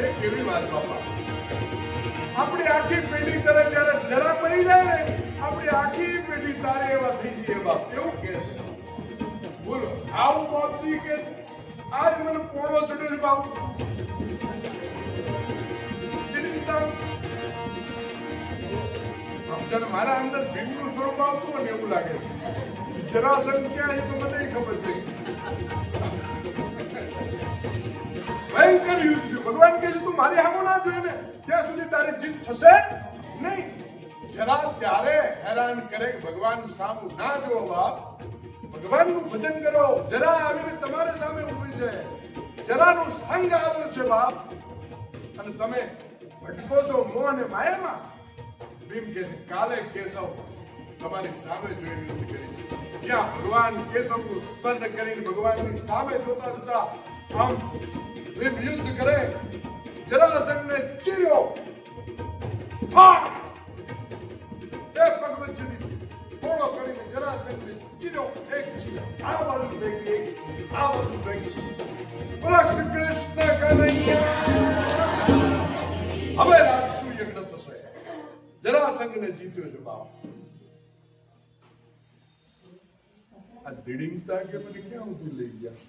એ કેવી વાત બાપા, આપણી આખી પેઢી કરે ત્યારે જરા પડી જાય ને, આપણી આખી પેઢી તારે એવા થઈ જઈએ બાપ, એવું કે છે. બોલો આવું બાપજી કે આજ મને પોળો ચડ્યો છે બાપુ. મારા અંદર ભીમનું સ્વરૂપ આવતું હોય ને એવું લાગે. જરાસંઘ ક્યાં છે તો મને ખબર પડી. ભયંકર યુદ્ધ થયું. ભગવાન કહે છે તું મારી સામું ના જોઈ ને ત્યાં સુધી તારી જીત થશે નહીં. જરા ત્યારે હેરાન કરે કે ભગવાન સામું ના જોવો બાપ, ભગવાનનું ભજન કરો. જરા આવીને તમારે સામે ઊભી છે, જરાનું સંગ આવ્યો છે બાપ, અને તમે ભટકો છો મોહ અને માયામાં. ભીમ કહે છે કાલે કેશવ તમારી સામે જોઈને યુદ્ધ કરી છે. જ્યાં ભગવાન કેશવનું સ્મરણ કરીને ભગવાનની સામે જોતા જોતા આમ ભીમ યુદ્ધ કરે, જરાસંઘને ચીર્યો. એ પગ વચ્ચેથી થોડો કરીને જરાસંઘને ચીર્યો. એક ચીર્યો આ બાજુ ફેંકી, આ બાજુ ફેંકી. બોલો શ્રી કૃષ્ણ કનૈયા. હવે રાજસુ યજ્ઞ થશે. જરાસંઘને જીત્યો છે બાપ. આ દીડિંગતા કે મને ક્યાં ઉભી લઈ ગયા?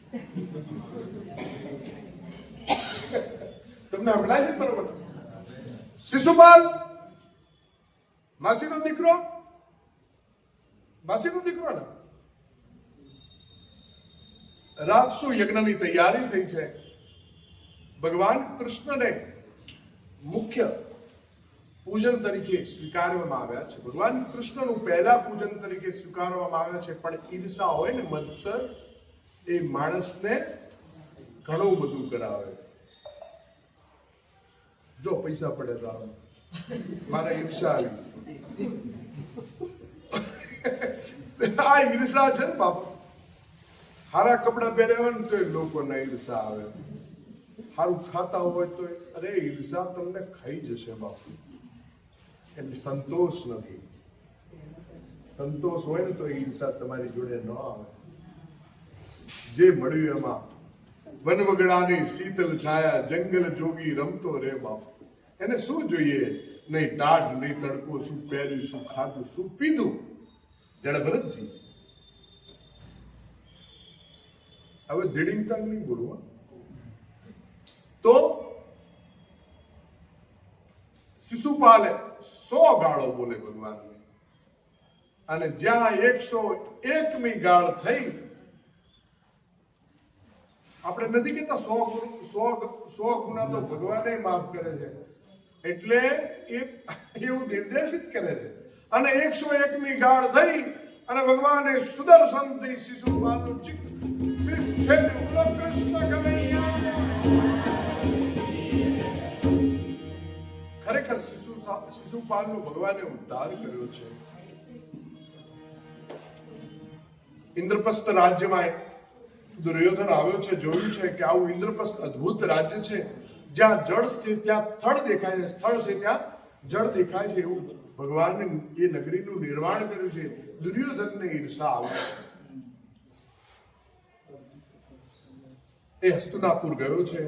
તમને હમણાં જ બરોબર. શિશુપાલ માસીનો દીકરો, માસીનો દીકરો ને. રાજસુ યજ્ઞની તૈયારી થઈ છે. ભગવાન કૃષ્ણને મુખ્ય પૂજન તરીકે સ્વીકારવામાં આવ્યા છે. ભગવાન કૃષ્ણનું પહેલા પૂજન તરીકે સ્વીકારવામાં આવ્યા છે. પણ ઈર્ષા હોય ને મત્સર, એ માણસને ઘણું બધું કરાવે. જો પૈસા પડે તો મારે ઈર્ષા આવી. આ ઈર્ષા છે ને બાપા. સારા કપડા પહેર્યા હોય ને તો લોકોને ઈર્ષા આવે. સારું ખાતા હોય તો અરે ઈર્ષા તમને ખાઈ જશે બાપુ. એટલે સંતોષ નથી. સંતોષ હોય ને તો ઈર્ષા તમારી જોડે ન આવે. જે મળ્યું એમાં વનવગડાની શીતલ છાયા, જંગલ જોગી રમતો રે બાપ. એને શું જોઈએ? નહીં ટાઢ, નહીં તડકો, શું પહેર્યું, શું ખાધું, શું પીધું. જડભરતજી હવે દીડિંગતા નહીં બોલવા. તો શિશુપાલે 100 ગાળો બોલે ભગવાનને, અને જ્યાં 101મી ગાળ થઈ, આપણે નથી કહેતા 100 ગુના તો ભગવાને માફ કરે છે, એટલે એ એવું નિર્દેશિત કરે છે. અને 101મી ગાળ થઈ અને ભગવાને સુદર્શનથી શિશુપાલનું ચિત્ત છેદ કૃષ્ણ કનૈયા. ખરેખર શિશુપાલનો ભગવાને ઉદ્ધાર કર્યો છે. ઇન્દ્રપ્રસ્થ રાજ્યમાં દુર્યોધન આવ્યો છે, જોયું છે કે આવું ઇન્દ્રપ્રસ્થ અદ્ભુત રાજ્ય છે, જ્યાં જળ સ્થિત, ત્યાં સ્થળ દેખાય છે, સ્થળ છે ત્યાં જળ દેખાય છે. એવું ભગવાને એ નગરીનું નિર્માણ કર્યું છે. દુર્યોધનને ઈર્ષા આવી. એ હસ્તિનાપુર ગયો છે,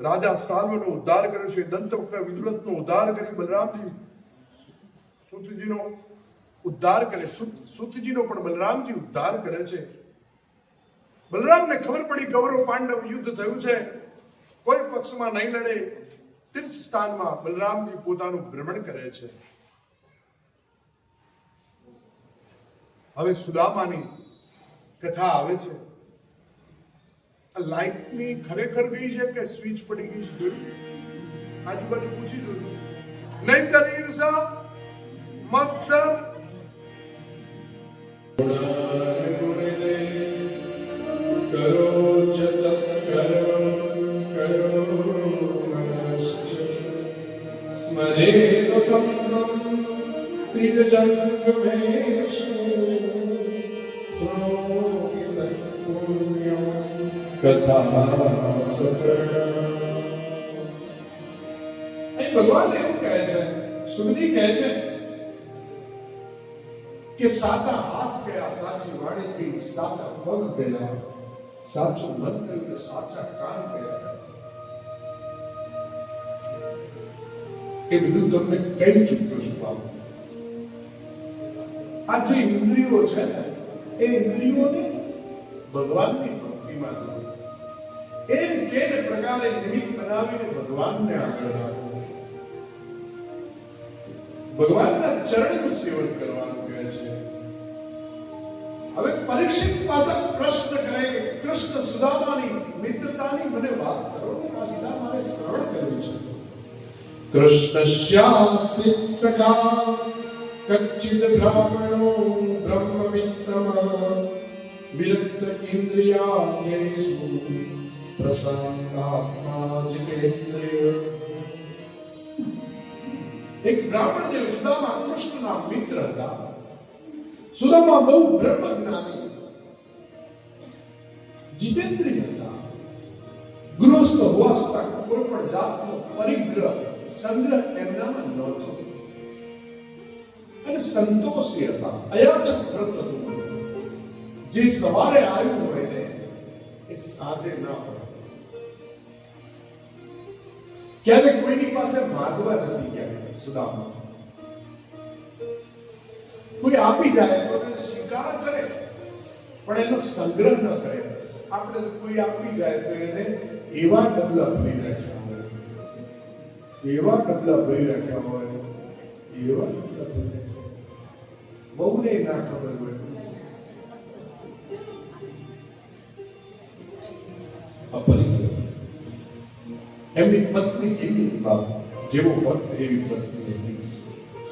રાજા સાલ્વનો ઉદ્ધાર કર્યો છે, દંતવક્ર વિદુરથનો ઉદ્ધાર કરી, બલરામજી સુતજીનો ઉદ્ધાર કરે, સુતજીનો પણ બલરામજી ઉદ્ધાર કરે છે. બલરામને ખબર પડી કૌરવ પાંડવ યુદ્ધ થયું છે, કોઈ પક્ષમાં નહીં લડે. તીર્થ સ્થાનમાં બલરામજી પોતાનું ભ્રમણ કરે છે. હવે સુદામાની કથા આવે છે. લાઈટની ખરેખર ગઈ છે કે સ્વિચ પડી ગઈ છે? જોયું? આજુબાજુ પૂછી જોયું. નહીંતર ઈર્ષા, મત્સર, ભગવાન એવું કહે છે, સુખદી કહે છે કે સાચા હાથ ગયા, સાચી વાણી ગઈ, સાચા પગ ગયા, સાચું મન ગયું, સાચા કાન ગયા. એ બધું તમને કહી ચૂક્યો છું બાબુ. આ જે ઇન્દ્રિયો છે ને એ ઇન્દ્રિયોને ભગવાનની ભક્તિમાં લાવો. એ કેને પ્રકારે નિમિત્ત બનાવીને ભગવાનને આગળ રાખો. ભગવાનના ચરણનું સેવન કરવાનું કહે છે. હવે પરીક્ષિત પાસે પ્રશ્ન કરે કે કૃષ્ણ સુદામાની મિત્રતાની મને વાત કરો ને આ લીલા મારે શ્રવણ કરવી છે. કૃષ્ણસ્યાસિત સખા કચ્છિદ બ્રાહ્મણો બ્રહ્મમિત્તમ વિરક્ત ઇન્દ્રિયાણ્યેષુ પ્રસન્નાત્મા જીતેન્દ્રિય. એક બ્રાહ્મણ દેવ સુદામા કૃષ્ણના મિત્ર હતા. સુદામા બહુ બ્રહ્મજ્ઞાની જીતેન્દ્રિય હતા. ગૃહસ્થ હોવા છતાં કોઈ પણ જાતનો પરિગ્રહ સંગ્રહ એમનામાં નહોતો અને સંતોષી હતા. અયાચક વ્રત હતું. જે સવારે આવ્યું હોય ને એ સાંજે ના હોય. ક્યારેક કોઈની પાસે માંગવા નથી ગયા સુદામા. કોઈ આપી જાય તો એને સ્વીકાર કરે પણ એનો સંગ્રહ ન કરે. આપણે કોઈ આપી જાય તો એને એવા ડબલા ભરી રાખ્યા હોય, એવા ડબલા ભરી રાખ્યા હોય, એવા ડબલા ભરી રાખ્યા. બહુને ના ખબર હોય. એમની પત્ની કેવી હતી બાપ? જેવો ભક્ત એવી પત્ની હતી.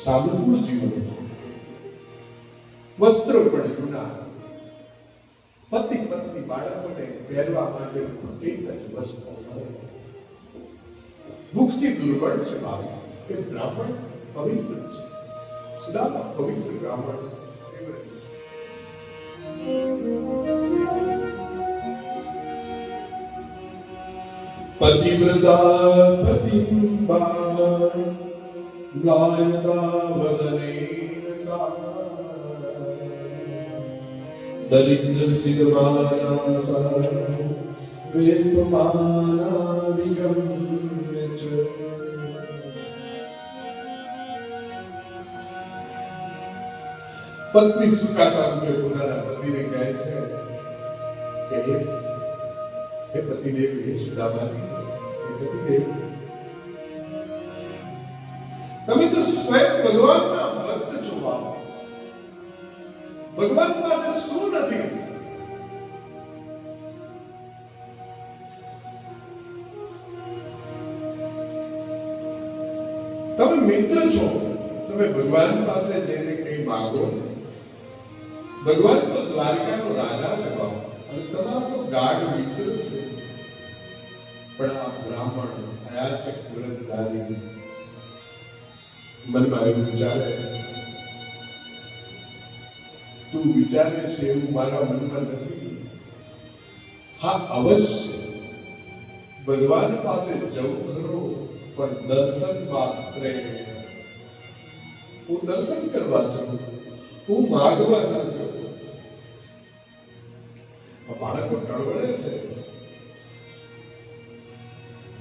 સાદું જીવન હતું. વસ્ત્રો પણ જૂના. પતિ પત્ની બાળકોને પહેરવા માટે એક જ વસ્ત્ર મળે. ભૂખથી દુર્બળ છે બાપ. એ બ્રાહ્મણ પવિત્ર છે. સુદામા પવિત્ર બ્રાહ્મણ. પતિવ્રતા પતિમ્બા લાયતા વદને દરિદ્ર સિદ્ધમાના સર વેપમાના વિગમ્ય ચ. પત્ની સુકાતા રૂપે પોતાના પતિને કહે છે કે હે પતિદેવ, હે સુદામાજી, હે પતિદેવ, તમે તો સ્વયં ભગવાનના ભક્ત છો બાપ. ભગવાન પાસે શું નથી? તમે મિત્ર છો. તમે ભગવાન પાસે જઈને કઈ માંગો. ભગવાન તો દ્વારકાનો રાજા છે બાપ અને તમારા તો ગાઢ મિત્ર છે. પણ આ બ્રાહ્મણ અયાચક વ્રતધારી મનમાં એવું વિચારે, તું વિચારે છે એવું મારા મનમાં નથી. હા, અવશ્ય ભગવાન પાસે જવું ખરો, પણ દર્શન માત્રે. હું દર્શન કરવા જાઉં, હું માગવા ના જાઉં. બાળકો ટળવળે છે.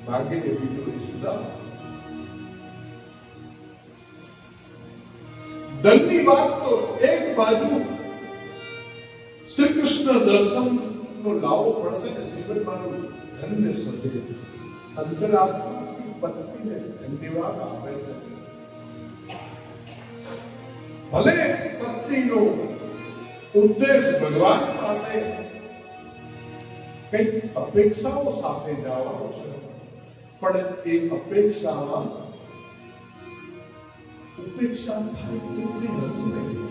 માગીને બીજું સુધા ધનની વાત તો એક બાજુ શ્રી કૃષ્ણ દર્શન નો લાવો પડશે ને જીવન મારું ધન્ય થશે. અંતરાત્મા પત્નીને ધન્યવાદ આપે છે. ભલે પત્નીનો ઉદ્દેશ ભગવાન પાસે કઈ અપેક્ષાઓ સાથે જવાનો છે, પણ એ અપેક્ષામાં ઉપેક્ષા થાય એટલી હતું નહીં.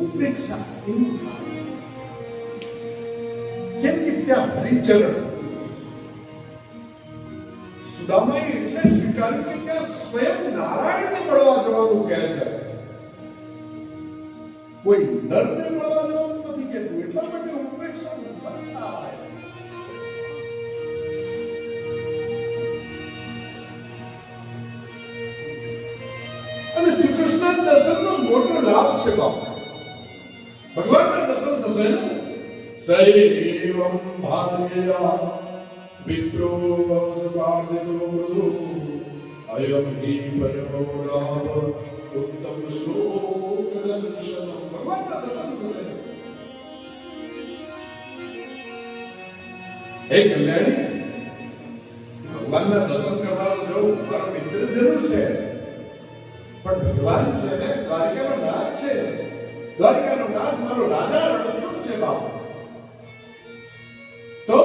ઉપેક્ષા એવું થાય કેમ કે ત્યાં હરિચરણ. સુદામાએ એટલે સ્વીકાર્યું કે ત્યાં સ્વયં નારાયણને મળવા જવાનું કહે છે, કોઈ નરને મળવા જવાનું નથી કહેતું. એટલા માટે ઉપેક્ષા ઉત્પન્ન થાય. અને શ્રી કૃષ્ણ દર્શનનો મોટો લાભ છે બાપ. ભગવાનના દર્શન થશે ને. સૈવમ ભાગ્યા વિપ્રો વાદિનો મૃદુ અયમ હિ પરમો રામ ઉત્તમ શ્લોક દર્શન. ભગવાનના દર્શન થશે. હે કલ્યાણી, ભગવાનના દર્શન કરવાનો જવું મારો મિત્ર જરૂર છે, પણ ભગવાન છે ને દ્વારિકાનો નાથ છે. દ્વારિકાનો નાથ મારો રાજા રણછોડ છે બાપ. તો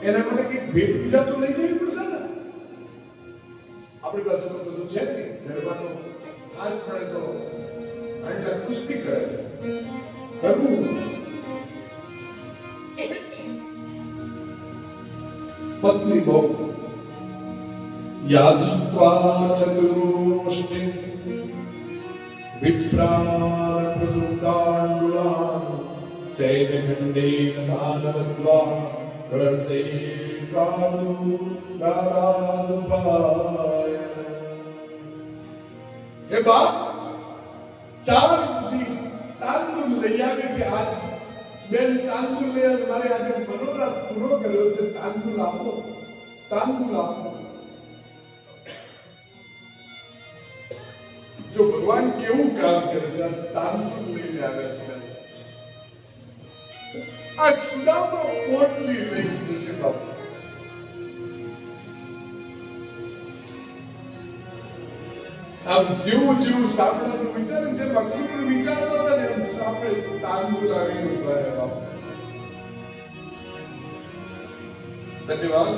એના માટે કઈક ભેટ પૂજા તો લઈ જવી પડશે ને. આપણી પાસે તો કશું છે નહીં. ગરબાનો હાથ પડે તો આટલા કુસ્તી કરે કરવું. પત્ની બહુ યાજિત્વા ચતુરોષ્ટિ વિપ્રાન પ્રદુતાંડુલાન ચૈનખંડેન દાનવત્વા પ્રવર્તે પ્રાણુ દારાદુપાય. હે બાપ, 4 તાંદુલ લઈ આવે છે. આજ બેન તાંદુલ લઈ આવે. મારે આજે મનોરથ પૂરો કર્યો છે. તાંદુલ આપો, તાંદુલ આપો. જો ભગવાન કેવું કામ કરે છે, તાંદુલ લઈને આવે છે. આ સુદામા પોટલી લઈ જશે બાપ. આમ જેવું જેવું સાંભળવાનું વિચારે, જે ભક્તિ પણ વિચારતા હતા ને, એમ સાંભળે તાંદુલ આવીને ઉભા રહે બાપ. ધન્યવાદ.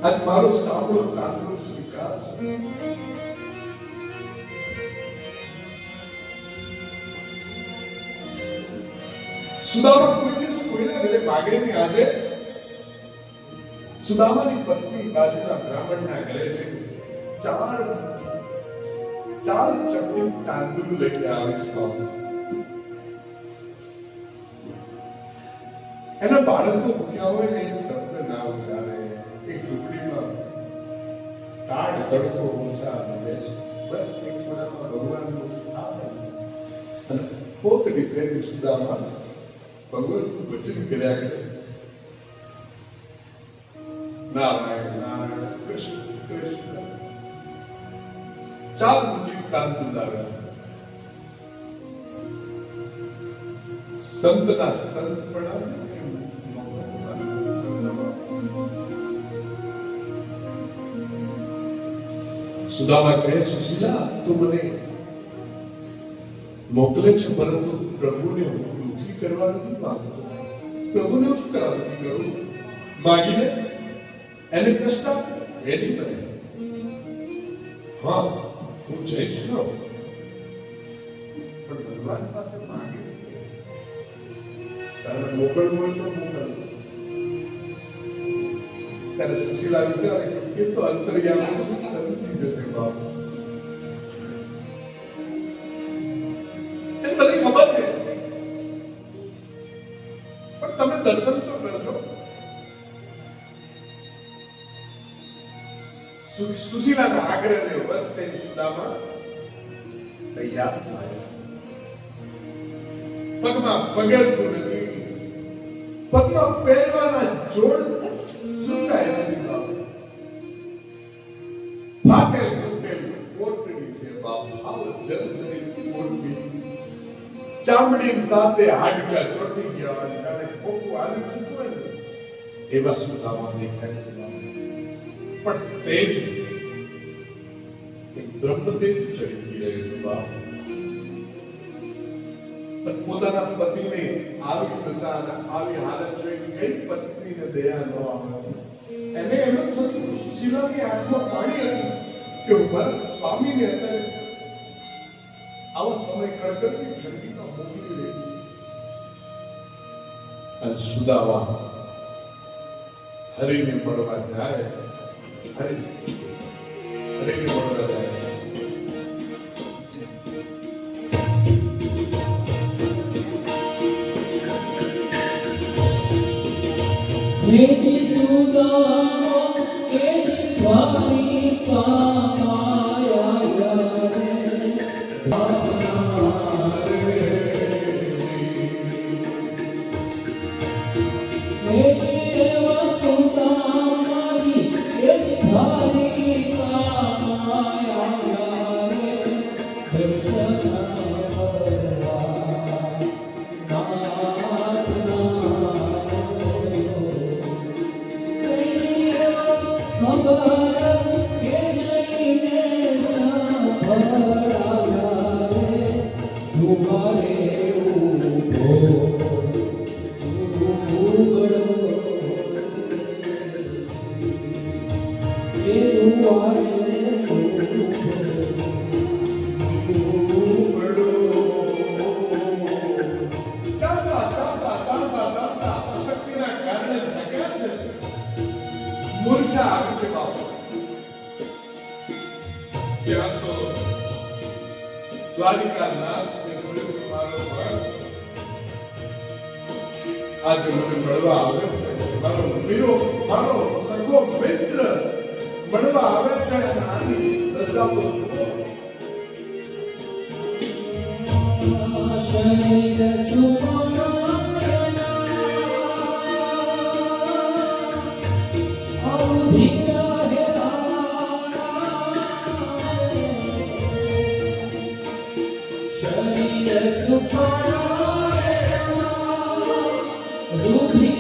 આજ મારો સાંભળો તાંદુલ સ્વીકાર છે. સુદામા કોઈ દિવસ કોઈના ઘરે માગે નહીં. આજે સુદામાની પત્ની બાજુના બ્રાહ્મણના ઘરે જઈ 4 ચપટી તાંદુલ લઈને આવીશ બાપ. એના બાળકો ભૂખ્યા હોય ને, એક શબ્દ ના ઉચ્ચારે. એક ઝૂંપડીમાં ટાઢ તડકો ઊંચા બેસે, બસ એક ખૂણામાં ભગવાનનું સ્થાપન અને પોતરી પહેરી સુદામા ભગવાનનું વચન કર્યા કરે. નારાયણ નારાયણ કૃષ્ણ કૃષ્ણ. 4 મુઠ્ઠી તાંદુલ આવ્યા. સંતના સંત પણ સુદામા કહે, સુશીલા, તું મને મોકલે છે, પરંતુ પ્રભુને હું દુઃખી કરવા નથી માંગતો. પ્રભુને હું શું કરવા દુઃખી કરું? માગીને એને કષ્ટ આપું એની મને. હા, હું જઈશ ખરો, પણ ભગવાન પાસે માંગીશ. તારે મોકલવું હોય તો મોકલ. ત્યારે સુશીલા વિચારે કે તો અંતર્યામી સમજી જશે બાપ. એને બધી ખબર છે, પણ તમે દર્શન તો કરજો. સુશીલાના આગ્રહને વશ થઈને સુદામા તૈયાર થાય છે. પગમાં પગરખું નથી, પગમાં પહેરવાના જોડ ચૂકાય નથી બાપ. ફાટેલ તૂટેલ પોટલી છે બાપ. હાવ જર્જરિત પોટલી, ચામડી સાથે હાડકા ચોટી ગયા અને જાણે ખોખું હાલી ચૂક્યું હોય ને એવા સુદામા દેખાય છે બાપ. પણ તેજ એક બ્રહ્મ તેજ ચડી રહ્યું બાપ. પોતાના પતિને આવી દશા અને આવી હાલત જોઈ કઈ પત્નીને દયા ન આવે. એને એમ જ થતું સુશીલાની આંખમાં પાણી હતું કે મારા સ્વામીને અત્યારે આવા સમય કડકડતી ઠંડીમાં મોકલી દે. અને સુદામા હરિને મળવા જાય. હરિને મળવા જાય. મેથી સુદામા એની દ્વારિકા માયા રે. મેથી એવા સુદામાની એની દ્વારિકા કે જઈને સાંભળાવ્યા રે તમારે ઉભો ઉગડો એ રૂવારે મૂર્છા આવી છે બાપુ. ત્યાં તો દ્વારિકાનાથ ને બોલ્યો મારો ભક્ત આજે મને મળવા આવે છે. મારો મીરો, મારો સગો મિત્ર મળવા આવે છે અને આની દશા તો જુઓ. શરીર સુપરાયના અવધિકા શરીર સુપરાયના રૂધિર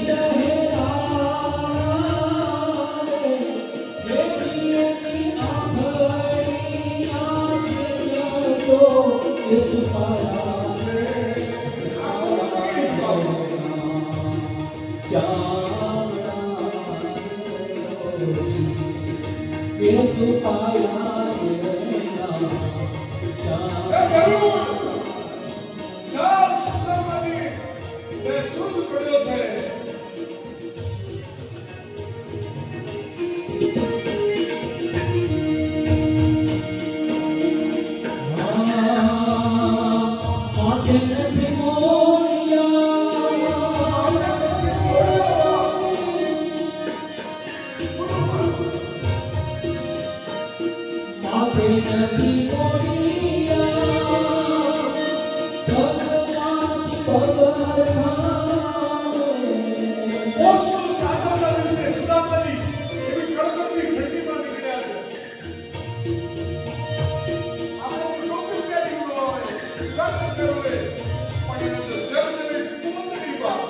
ચાલ સુંદરમણી, તે શુદ્ધ પડ્યો છે. ઓછું સાધવના દિવસે સુદામાજી એવી કડકડતી ઠંડીમાં નીકળ્યા છે. આપણે ટોપી પહેરી હોય, શર્ટ પહેરવું હોય, પણ એનો તો જગજગી કુંદડી બાપ.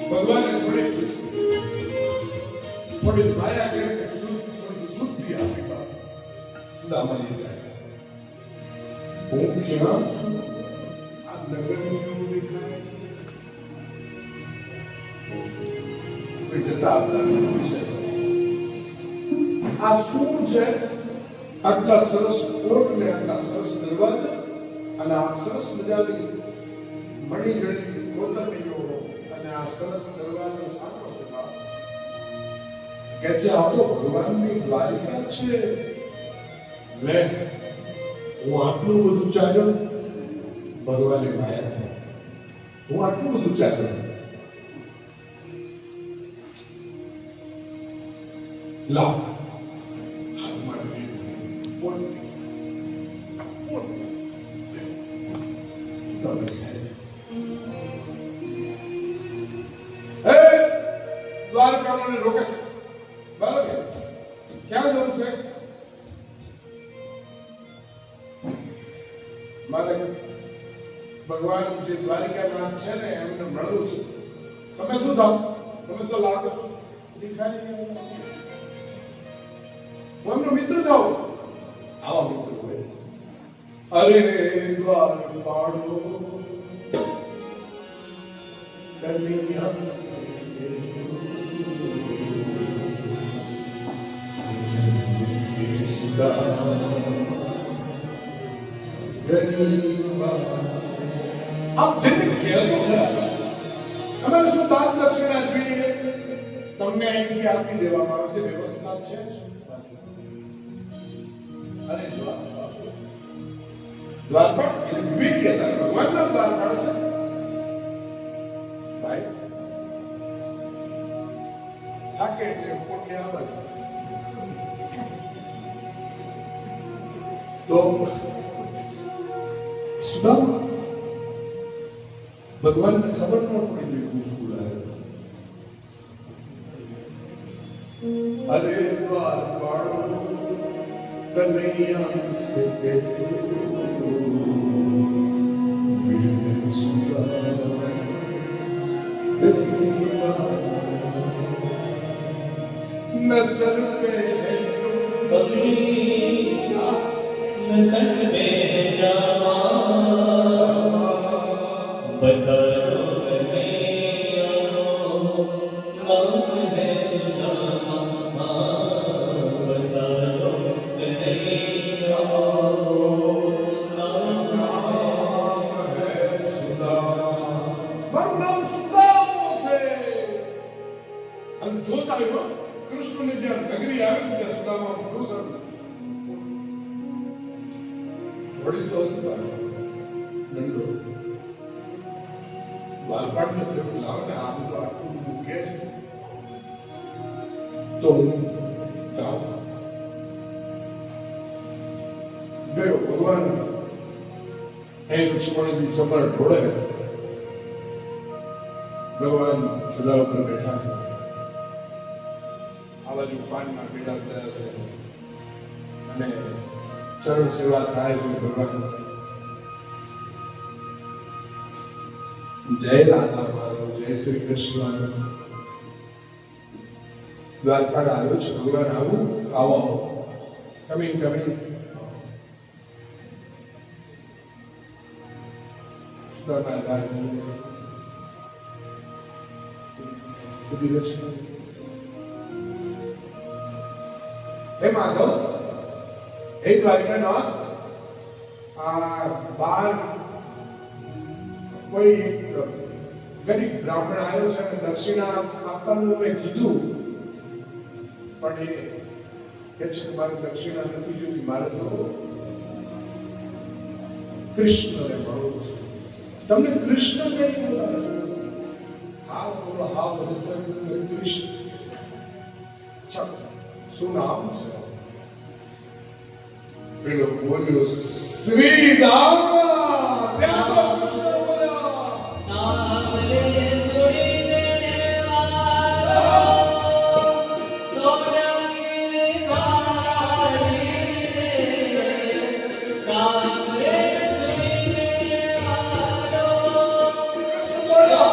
ભગવાને થોડી માયા કરે કે શુદ્ધિ આપી બાપ. સુદામાજી સાહેબ, હું ક્યાં છું? આ નગરની જેવું દેખાય છે. કોઈ જતા આવતા છે. આ શું છે? આટલા સરસ કોટ ને આટલા સરસ દરવાજા અને આ સરસ મજાની મણી જડી કોતરણીઓ અને આ સરસ દરવાજો સાચો છે બાપ. કે છે આ તો ભગવાનની દ્વારિકા છે. લે, હું આટલું બધું ચાલ્યો, ભગવાને માયા થઈ. હું આટલું બધું ચાલ્યો, લાવ દ્વારકાને રોકે છે. બરાબર, ક્યાં જવું છે? મારે ભગવાન જે દ્વારિકાનાથ છે ને એમને મળવું છે. તમે શું થાવ? તમે તો લાગો દેખાય. હું એમનો મિત્ર થાવ. આવા મિત્ર હોય અરે દ્વાર પાડો કન્યા આપ જેને કહેતો તમારે શું દાન દક્ષિણા જોઈએ તમને અહીંથી આપી દેવામાં આવશે વ્યવસ્થા છે અને દ્વારપાળ વિવેકી હતા ભગવાનના દ્વારપાળ છે ભાઈ થાકે એટલે પોતે આવે તો સુદામા ભગવાનને ખબર ન પડી ખૂબ બોલાયો અરે દ્વારપાળ કનૈયા સે કે नसर पे बलिया नतन में जावा बदलो कन्हैया नाम है सुदामा बदलो कन्हैया મારું નામ સુદામો છે અને જો સાહેબ કૃષ્ણની જ્યાં નગરી આવી ત્યાં સુદામા જો સાહેબ વળી તો નંદો બાલપાડને જેવું લાવે ને આ બધું આટલું મૂકે છે તો હું જાઉં ગયો ભગવાન હે લક્ષ્મણજી ચમર ઢોળે ભગવાન ચૂલા ઉપર બેઠા છે આ બાજુ પાનમાં પીડા થયા છે અને ચરણ સેવા થાય છે ભગવાન જય રાધા માધવ જય શ્રી કૃષ્ણ દ્વારપાળ આવ્યો છે ભગવાન આવું આવો કમિંગ હે માધવ હે દ્વારકાનાથ આ બાર કોઈ એક ગરીબ બ્રાહ્મણ આવ્યો છે અને દક્ષિણા આપવાનું મેં કીધું પણ એ કે છે મારે દક્ષિણા નથી જોઈતી મારે તો કૃષ્ણને મળવું છે તમને કૃષ્ણ કઈ બોલાવે હા બોલો હા બોલો કૃષ્ણ શું નામ છે પેલો બોલ્યો શ્રી રામ ત્યાં તો કૃષ્ણ બોલ્યો नाम ले थोड़ी देने वाला सोना की गाड़ी नाम ले थोड़ी देने वाला सोना की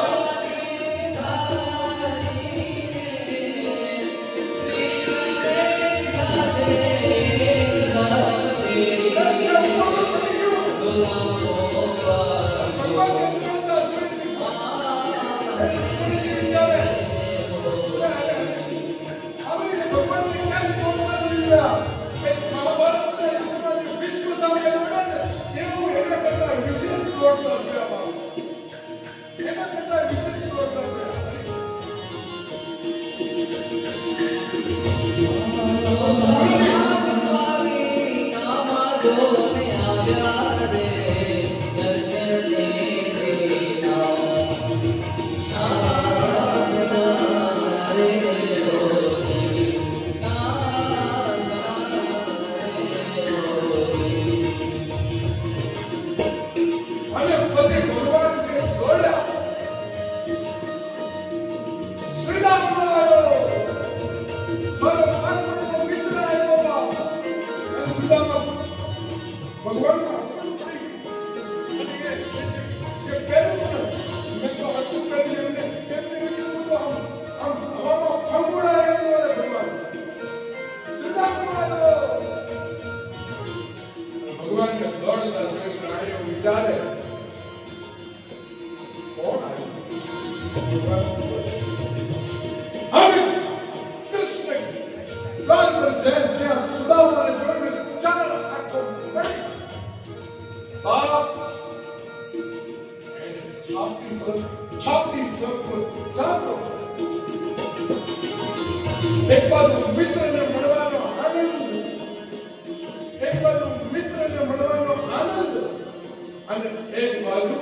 અને એક બાજુ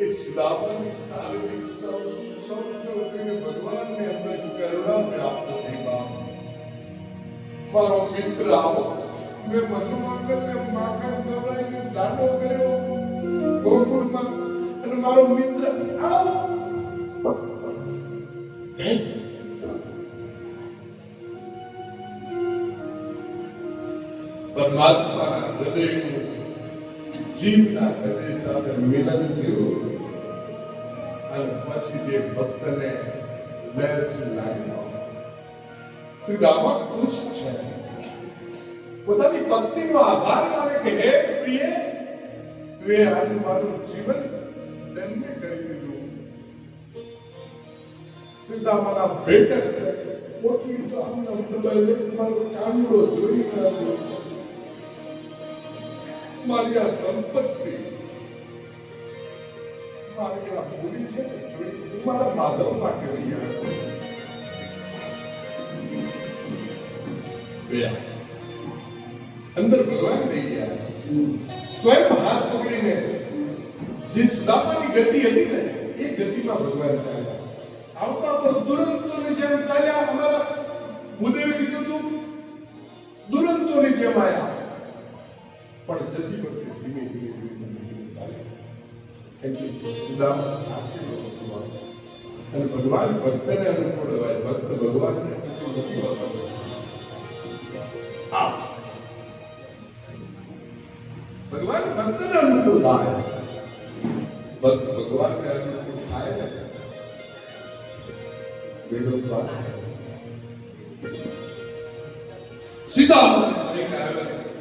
એ સુદામાની શારીરિક સંસ્કૃતિને ભગવાનને અંદર કરુણા પ્રાપ્ત થઈ. બાપ મારો મિત્ર આવો, મેં મધુમંગલને માખણ ખવડાવીને દાંડો કર્યો ગોકુળમાં, અને મારો મિત્ર આવો. પરમાત્માના હૃદયનું જીવના હૃદય સાથે મિલન થયું, અને પછી જે ભક્તને લહેરથી લાગ્યો. સુદામા ખુશ છે, પોતાની પત્નીનો આભાર માને કે હે પ્રિય, તું આજે મારું જીવન ધન્ય કરી દીધું. સુદામાના ભેટક પોટલી તો આમના દબાઈને મારો કાંડો જોઈ રહ્યો, મારી આ સંપત્તિ, મારી આ ભૂલી છે, જોઈ મારા માધવ માટે લઈ આવ્યો. અંદર ભગવાન લઈ ગયા, સ્વયં હાથ પકડીને જે સુદામાની ગતિ હતી ને એ ગતિમાં ભગવાન ચાલ્યા. આવતા તો દુરંતોની જેમ ચાલ્યા. અમારા ભૂદેવે કીધું તું દુરંતોની જેમ આવ્યા, પણ જતી વખતે ધીમે ધીમે ચાલ્યા. એટલે સુદામા સાચી વસ્તુ, અને ભગવાન ભક્તને અનુકૂળ હોય, ભક્ત ભગવાનને અનુકૂળ નથી હોતા. ભગવાન ભક્તને અનુકૂળ થાય, ભક્ત ભગવાનને અનુકૂળ થાય ને વેદો થાય. સીધા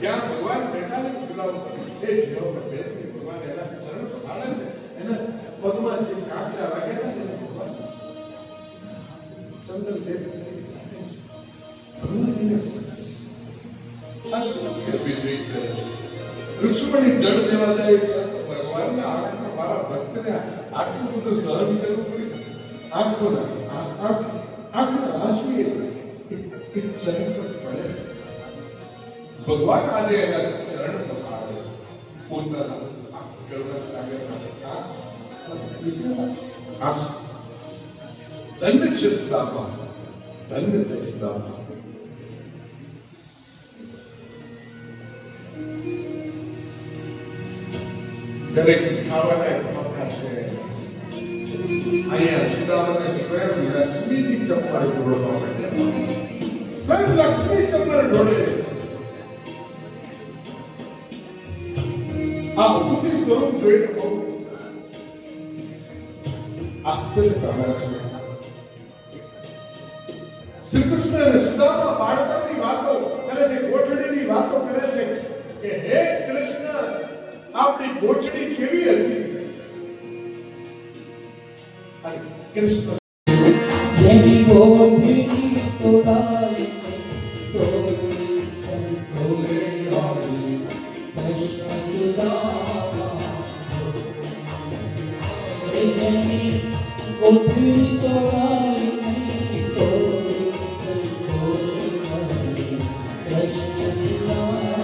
જ્યાં ભગવાન બેઠા છે ગુલાબ એ જીવો પર બેસી ભગવાન એના ચરણ પખાડે છે, એના પગમાં જે કાંકરા વાગ્યા છે ભગવાન ચંદન દેવ ભગવાનને રુક્ષ્મણી જળ દેવા જાય, ભગવાનને આંખમાં મારા ભક્તને આટલું બધું સહન કરવું પડ્યું. આંખના આંસુ એ ચરણ પર પડે. ભગવાન આજે એના ચરણ પકડાવે છે, પોતાના કરુણા સાગરના આંસુ. ધન્ય છે સુદામા, ધન્ય છે સુદામા. દરેક ખાવાના ખોખા છે. અહીંયા સુદામાને સ્વયં લક્ષ્મીજી ચપ્પલ ઢોળવા માટે, સ્વયં લક્ષ્મી ચપ્પલ ઢોળે. આ અદ્ભુત સ્વરૂપ જોઈને બહુ આશ્ચર્ય પામે છે. શ્રી કૃષ્ણ અને સુદામા બાળપણની વાતો કરે છે, ગોઠડીની વાતો કરે છે કે હે કૃષ્ણ, આપણી ગોઠડી કેવી હતી. અને કૃષ્ણ જેની ગોઠડી તોડાઈ તોડી સંતોષે આવી કૃષ્ણ સુદામા. જેની ગોઠડી તોડાઈ તોડી સંતોષે આવી કૃષ્ણ સુદામા.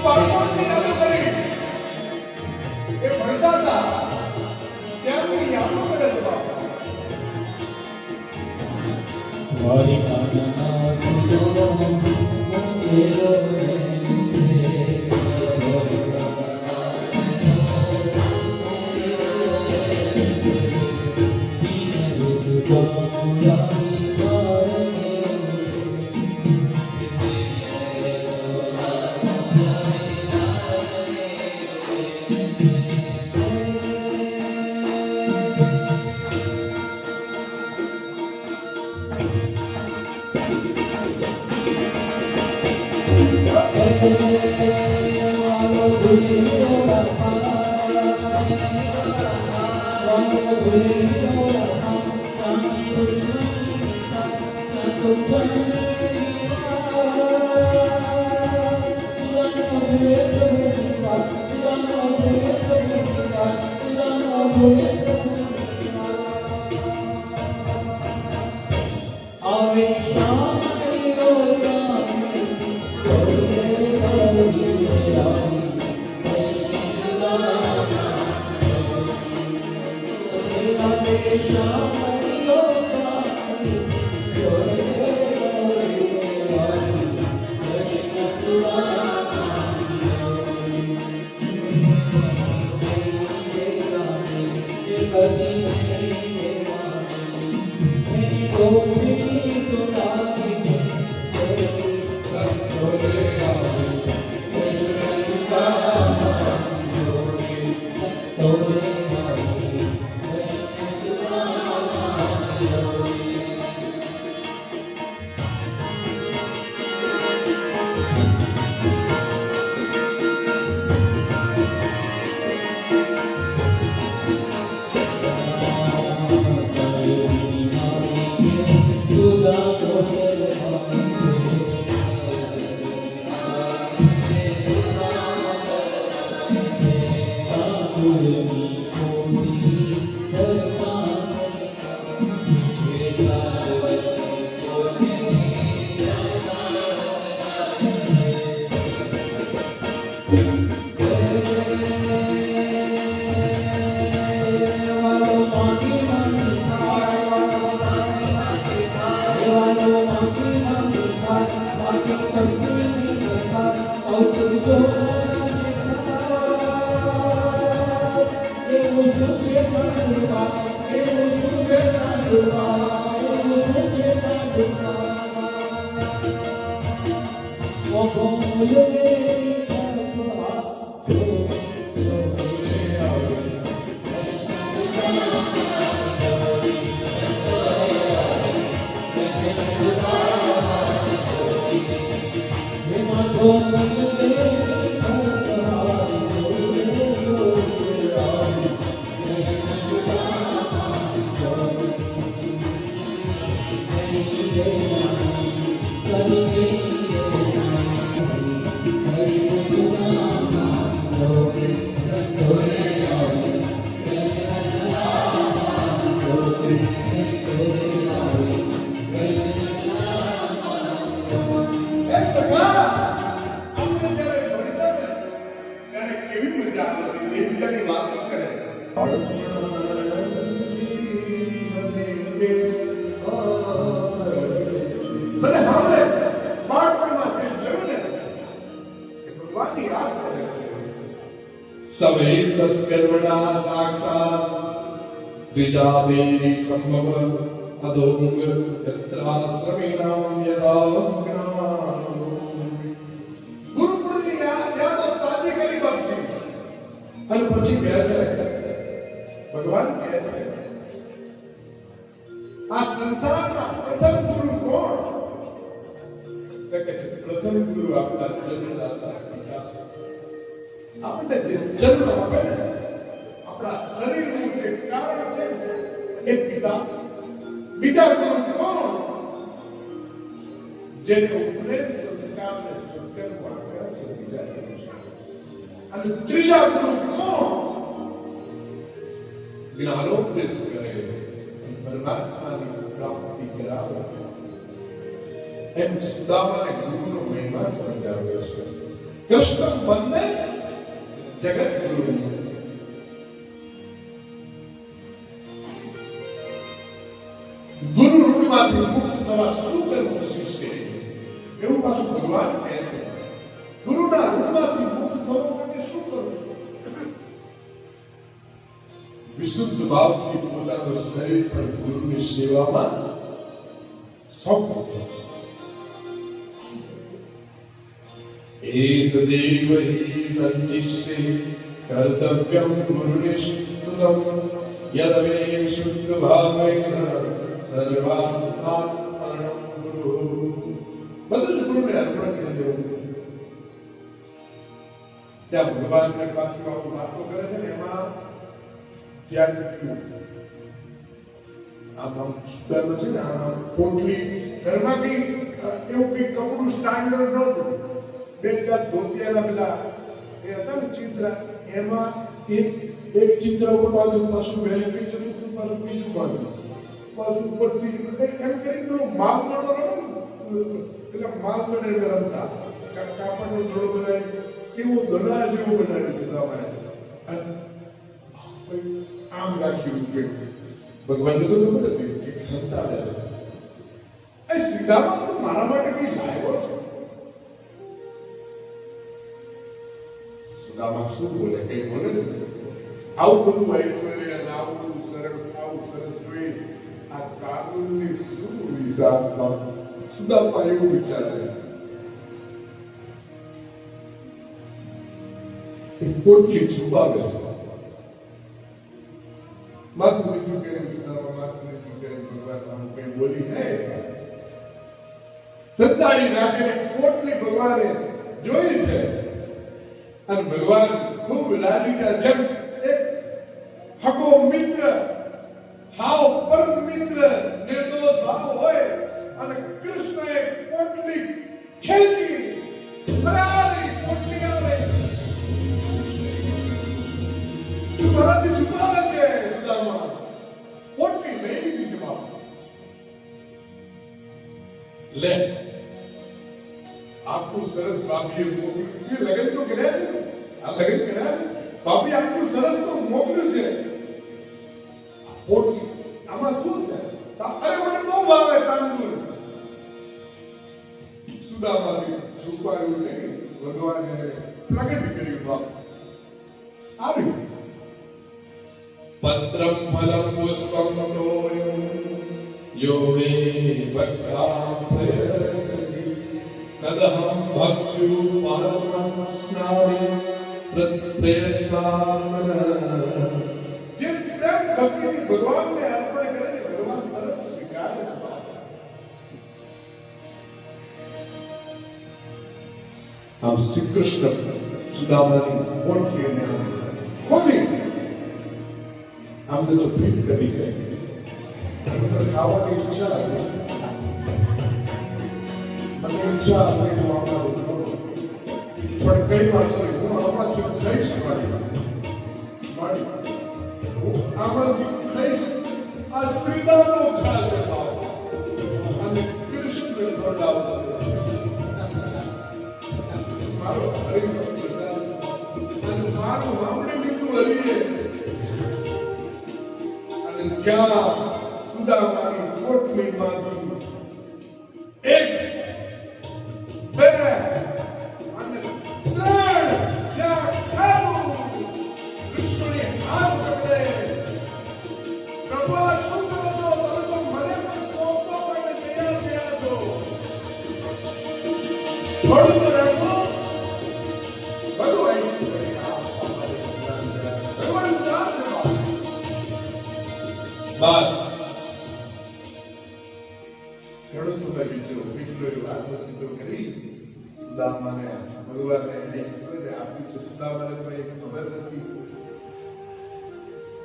બાળપણની યાદો કરી, એ ભણતા હતા ત્યારની યાદો કરે છે. બાપા મારી કાના તુજો મુજેરો કોઠડી તોડાવીને સંતોરે આવે સુદામાની જોડે સંતોરે આવે સુદામાની જોડે મને સાંભળે બાળપણમાં જે જોયું ને એ ભગવાનની યાદ કરે છે. સવે સત્કર્મણા સાક્ષાત દ્વિજાદેવી સંભવ અદોંગ યત્રાશ્રમિણામ યદાગ્નાન. ગુરુકુળની યાદ તાજી કરી બાપજી. અને પછી કહે છે ભગવાન કહે છે આ સંસારના પ્રથમ ગુરુ કોણ? કે છે પ્રથમ ગુરુ આપણા જન્મદાતા પિતા છે. આપણે જે જન્મ આપે ને આપણા શરીરનું જે કારણ છે એ પિતા. બીજા ગુરુ કોણ? જેને ઉપનયન સંસ્કાર ને સત્કર્મ આપ્યા છે બીજા ગુરુ છે. અને ત્રીજા ગુરુ કોણ? જ્ઞાનોપદેશ કરે પરમાત્માની પ્રાપ્તિ કરાવે. એમ સુદામાને ગુરુનો મહિમા સમજાવ્યો છે. કૃષ્ણ બંને જગત ગુરુ. ગુરુ ઋણમાંથી મુક્ત થવા શું કરવું શિષ્ય? એવું પાછું ભગવાન કહે છે. ગુરુના ઋણમાંથી મુક્ત થવા માટે શું કરવું? વિશુદ્ધ ભાવથી પોતાનું શરીર પણ ગુરુની સેવામાં સોંપવું છે. એક દેવ હિ સંચિષ્યે કર્તવ્યમ ગુરુનિષ્ઠુતમ યદવે શુદ્ધ ભાવેન સર્વાત્માનં ગુરુ. બધું જ ગુરુને અર્પણ કરી દેવું. ત્યાં ભગવાનને પાછું આવું વાતો કરે છે ને એમાં ત્યાગ આમ સુધારો છે ને આમ કોઠી ઘરમાં કઈ એવું કઈ કપડું સ્ટાન્ડર્ડ નહોતું. બે ચાર ધોતિયાના બધા એ હતા ને ચિત્ર એમાં એક ચિત્ર ઉપર બાજુ પાછું બે ચિત્ર પાછું બીજું બાજુ પાછું ઉપરથી એમ કરીને માલમડો એટલે માલમડે રમતા કાપડનો જોડો બનાવી એવું ગળા જેવું બનાવી દીધું. આમ રાખ્યું કે ભગવાનને તો ખબર હતી કે ખમતા રહે. એ સીધામાં તો મારા માટે કઈ લાવ્યો છે? સુદામા શું બોલે? કઈ બોલે? આવું બધું ઐશ્વર્ય અને આવું બધું સરળ આવું સરસ જોઈ આ કાબુલની શું વિશાળતા સુદામા એવું વિચારે પોટલી છુપાવે છે માથું નીચું કરીને સુદામા માથું નીચું કરીને ભગવાન કઈ બોલી નહીં સંતાડી નાખીને પોટલી ભગવાને જોઈ છે અને ભગવાન ખૂબ રાજીના જેમ એક હગો મિત્ર હાવ પરમ મિત્ર નિર્દોષ ભાવ હોય અને કૃષ્ણએ પોટલી ખેંચી બરાબર પોટલી આવે તું મારાથી છુપાવે છે સુદામા પોટલી લઈ લીધી છે બાપ લે आपको सरस बापी मोकल्યું લગન તો કર્યા છે આ લગન કર્યા બાપી આપનું સરસ તો મોકલ્યું છે પોટલી આમાં શું છે અરે મને બહુ ભાવે તાંદુર સુદામાથી છુપાયું નહીં ભગવાને પ્રગટ કર્યું બાપ આવ્યું પત્રમ ફલમ પુષ્પમ તોયમ યો મે ભક્તા કદહમ ભક્ત્યુ પરમસ્નામિ પ્રત્પ્રેતામન જે પ્રેમ ભક્તિથી ભગવાનને અર્પણ કરે છે ભગવાન તરત સ્વીકારે છે આમ શ્રી કૃષ્ણ સુદામાની પોટલીને ખોલી આમને તો ફિટ કરી દે ખાવાની ઈચ્છા હતી મને ઈચ્છા હતી હું આમાં પણ કઈ વાંધો નહીં હું આમાંથી ખાઈશ મારી હું આમાંથી ખાઈશ આ શ્રીદાનો ખાશે અને કૃષ્ણ ખવડાવશે મારો હરિભક્ત પ્રસાદ અને મારું સાંભળી લીધું હરિએ અને જ્યાં સુદામાની પોટલીમાંથી એક બે અને ત્રણ જ્યાં ખાવું કૃષ્ણને હાથ પકડે પ્રભુ આ શું કરો છો તમે તો મને પણ સોંપો માટે તૈયાર થયા છો થોડું તો રાખો બધું આવીશું ભગવાન ચાલ બસ ઘણો સમય બીજો એ વાતો સીધો કરી સુદામાને ભગવાને ઐશ્વર્ય આપ્યું છે સુદામાને તો એ ખબર નથી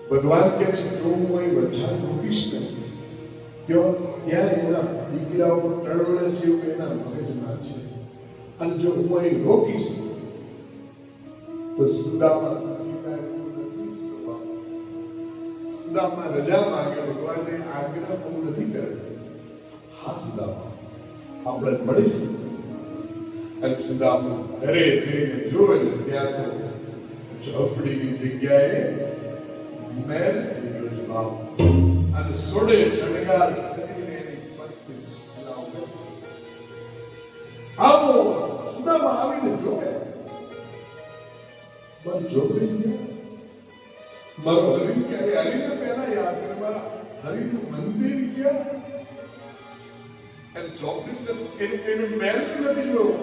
ભગવાન કે છે જો હું કોઈ વધારે મૂકીશ ને ક્યો ત્યાં એના દીકરાઓ ટળવળે છે એવું એના મગજમાં છે અને જો હું અહીં રોકીશ તો સુદામા સુદામા રજા માંગે ભગવાને આગ્રહ પૂર્ણ નથી કરે હા સુદામા આપણે મળીશું અને સુદામા ઘરે જઈને જોવે ત્યાં તો ઝોપડીની જગ્યાએ મહેલ થઈ ગયો છે બાપ અને સોડે શણગાર કરીને આવો સુદામા આવીને જોવે બસ ઝોપડી મારો હરિ ક્યારે હરિને પહેલા યાદ કરે મારા હરિનું મંદિર ક્યાં અને ચોકડી એને મહેલ નથી જોયો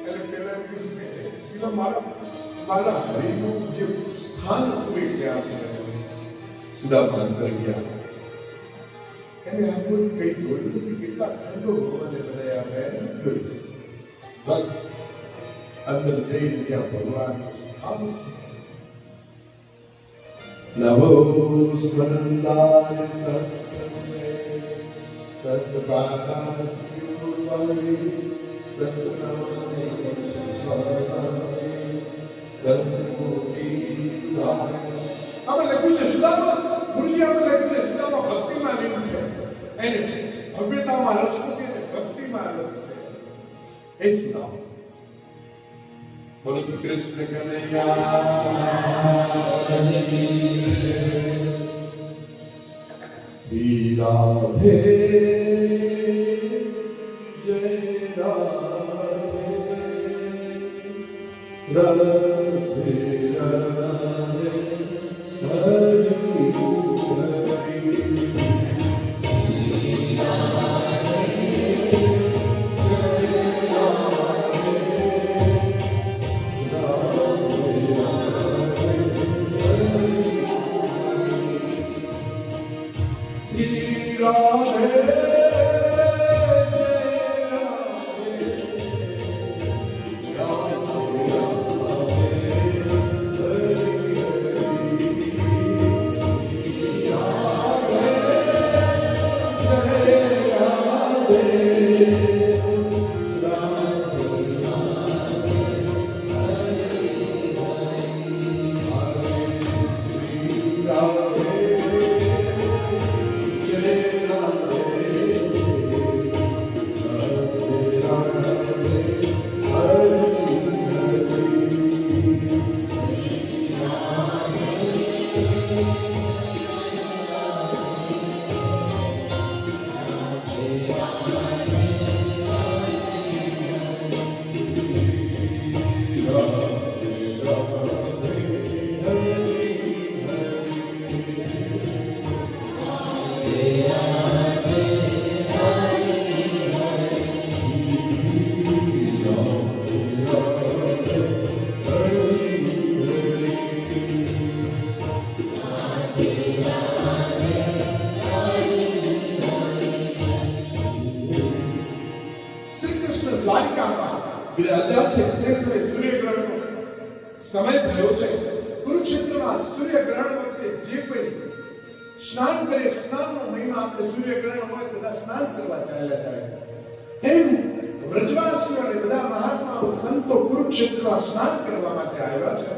એટલે પેલા એમ કીધું કે પેલા મારા હરિનું જે સ્થાન હતું એ ક્યાં છે સુદામા અંદર ગયા એને આપણું કઈ જોયું નથી કેટલા ઠંડો ભગવાને બનાવ્યા મહેલ જોયું બસ અંદર જઈને ત્યાં ભગવાન સ્થાન છે નવો સ્મરંદાય સસ્તમે સસ્તપાદાસ્યુપરી સસ્તનામે આપણે લખ્યું છે સુદામા ગુરુજી આપણે લખ્યું છે સુદામા ભક્તિમાં લીન છે એને ભવ્યતામાં રસ નથી અને ભક્તિમાં રસ છે એ સુદામા બોલો શ્રી કૃષ્ણ કનૈયા શ્રી રાધે જય રાધે રાધે રાધે હરિ હરિ શ્રી કૃષ્ણ દ્વારિકામાં બિરાજ્યા છે તે સમયે સૂર્યગ્રહણનો સમય થયો છે. કુરુક્ષેત્રમાં સૂર્યગ્રહણ વખતે જે કોઈ સ્નાન કરે, સ્નાનનો મહિમા આપણે સૂર્યગ્રહણ હોય બધા સ્નાન કરવા ચાલ્યા જાય. એમ વ્રજવાસીઓ અને બધા મહાત્માઓ સંતો કુરુક્ષેત્રમાં સ્નાન કરવા માટે આવ્યા છે.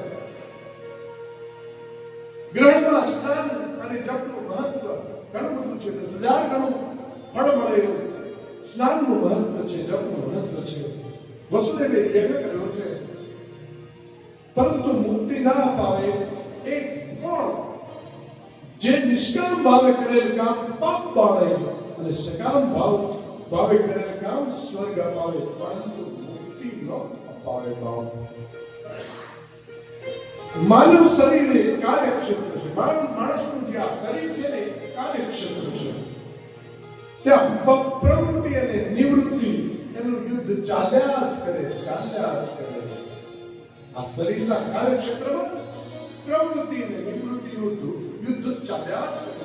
ગ્રહણમાં સ્નાન અને જપનું મહત્વ ઘણું બધું છે. 10,000 ગણું ફળ મળે એવું સ્નાનનું મહત્વ છે, જપનું મહત્વ છે. વસુદેવે યજ્ઞ કર્યો છે, પરંતુ મુક્તિ ના અપાવે એક કોણ જે નિષ્કામ ભાવે કરેલ કામ પાપ પાડે અને સકામ ભાવે કરેલ કામ સ્વર્ગ અપાવે, પરંતુ મુક્તિ ન અપાવે. માનવ શરીર એ કાર્યક્ષેત્ર છે. માણસનું જે આ શરીર છે ને કાર્યક્ષેત્ર છે. ત્યાં પ્રવૃત્તિ અને નિવૃત્તિ એનું યુદ્ધ ચાલ્યા જ કરે. આ શરીરના કાર્યક્ષેત્રમાં પ્રવૃત્તિ અને નિવૃત્તિનું યુદ્ધ ચાલ્યા જ કરે.